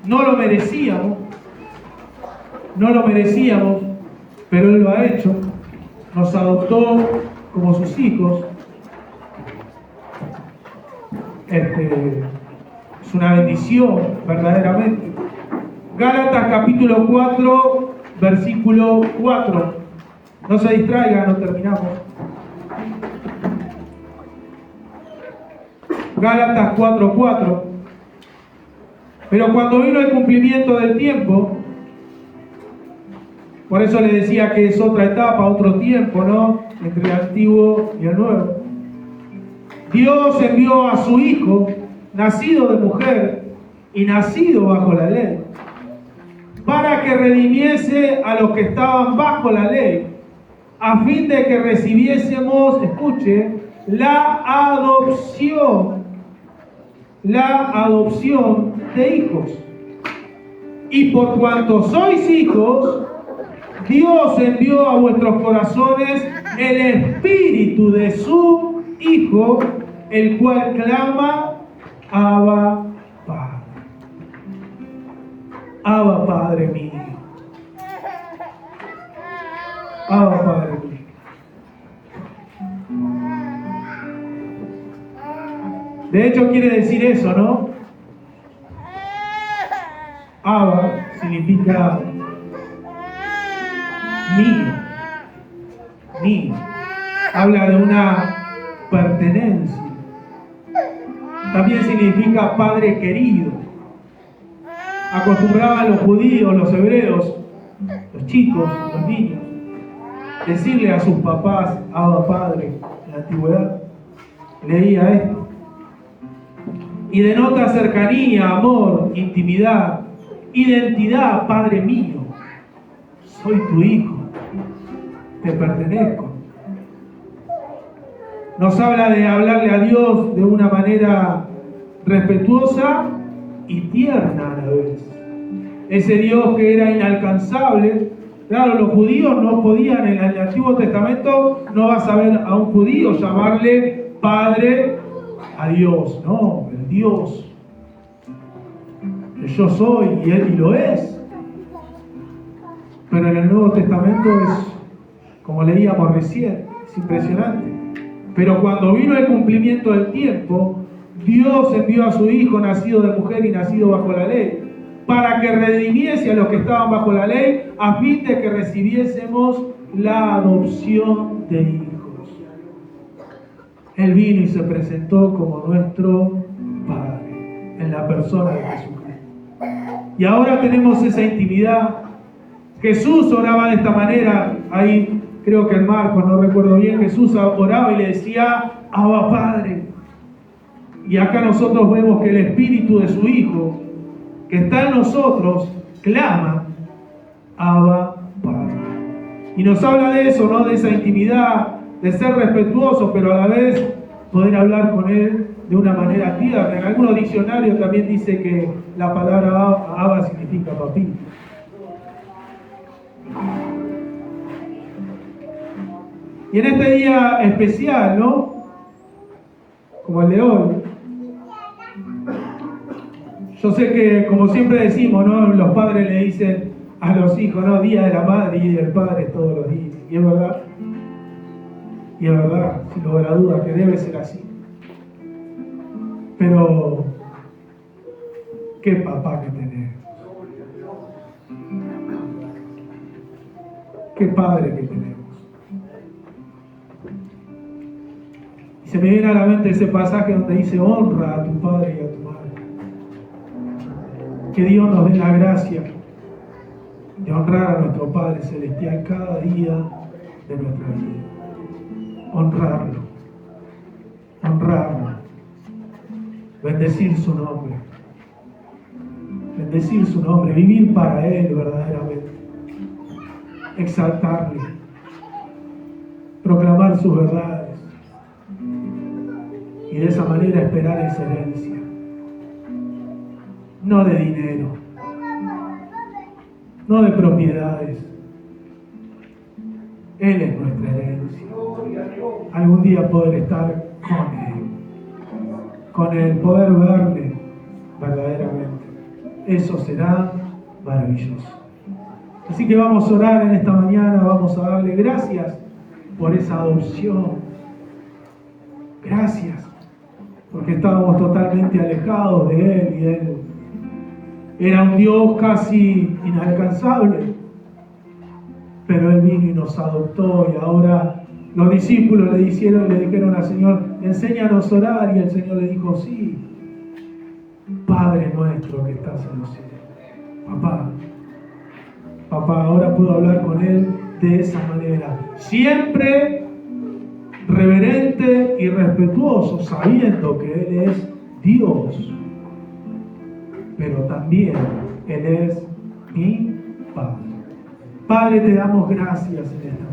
No lo merecíamos, pero Él lo ha hecho. Nos adoptó como sus hijos. Es una bendición, verdaderamente. Gálatas capítulo 4, versículo 4. No se distraigan, no terminamos. Gálatas 4:4. Pero cuando vino el cumplimiento del tiempo, Por eso le decía que es otra etapa, otro tiempo, ¿no? Entre el Antiguo y el Nuevo. Dios envió a su Hijo, nacido de mujer y nacido bajo la ley, para que redimiese a los que estaban bajo la ley, a fin de que recibiésemos, escuche, la adopción de hijos. Y por cuanto sois hijos, Dios envió a vuestros corazones el Espíritu de su Hijo, el cual clama, Abba, Padre. Abba, Padre mío. Abba, Padre mío. De hecho quiere decir eso, ¿no? Abba significa mío. Habla de una pertenencia. También significa padre querido. Acostumbraban los judíos, los hebreos, los chicos, los niños, decirle a sus papás, Abba, Padre, en la antigüedad. Leía esto. Y denota cercanía, amor, intimidad, identidad, Padre mío. Soy tu hijo, te pertenezco. Nos habla de hablarle a Dios de una manera respetuosa y tierna a la vez. Ese Dios que era inalcanzable. Claro, los judíos no podían, en el Antiguo Testamento no vas a ver a un judío llamarle Padre a Dios. No, el Dios que yo soy y Él y lo es. Pero en el Nuevo Testamento es, como leíamos recién, es impresionante. Pero cuando vino el cumplimiento del tiempo, Dios envió a su Hijo nacido de mujer y nacido bajo la ley, para que redimiese a los que estaban bajo la ley, a fin de que recibiésemos la adopción de hijos. Él vino y se presentó como nuestro Padre, en la persona de Jesucristo. Y ahora tenemos esa intimidad. Jesús oraba de esta manera, ahí creo que en Marcos, no recuerdo bien, Jesús oraba y le decía, Abba, Padre. Y acá nosotros vemos que el Espíritu de su Hijo, que está en nosotros, clama, Abba, Padre. Y nos habla de eso, ¿no? De esa intimidad, de ser respetuoso, pero a la vez poder hablar con Él de una manera tierna. En algunos diccionarios también dice que la palabra Abba significa papito. Y en este día especial, ¿no? Como el de hoy. Yo sé que, como siempre decimos, ¿no? Los padres le dicen a los hijos, ¿no? Día de la madre y del padre todos los días. Y es verdad. Y es verdad, sin lugar a dudas, que debe ser así. Pero, ¿qué papá que tenés? ¿Qué padre que tenemos? Y se me viene a la mente ese pasaje donde dice, honra a tu padre y a tu madre. Que Dios nos dé la gracia de honrar a nuestro Padre Celestial cada día de nuestra vida. Honrarlo. Bendecir su nombre. Bendecir su nombre. Vivir para Él verdaderamente. Exaltarle. Proclamar sus verdades. Y de esa manera esperar esa herencia. No de dinero, no de propiedades. Él es nuestra herencia. Algún día poder estar con Él, poder verle verdaderamente. Eso será maravilloso. Así que vamos a orar en esta mañana, vamos a darle gracias por esa adopción. Gracias, porque estábamos totalmente alejados de Él y Él era un Dios casi inalcanzable, pero Él vino y nos adoptó. Y ahora los discípulos le dijeron al Señor, enséñanos a orar. Y el Señor le dijo, sí, Padre nuestro que estás en los cielos. papá, ahora puedo hablar con Él de esa manera. Siempre reverente y respetuoso, sabiendo que Él es Dios, pero también Él es mi Padre. Padre, te damos gracias en esta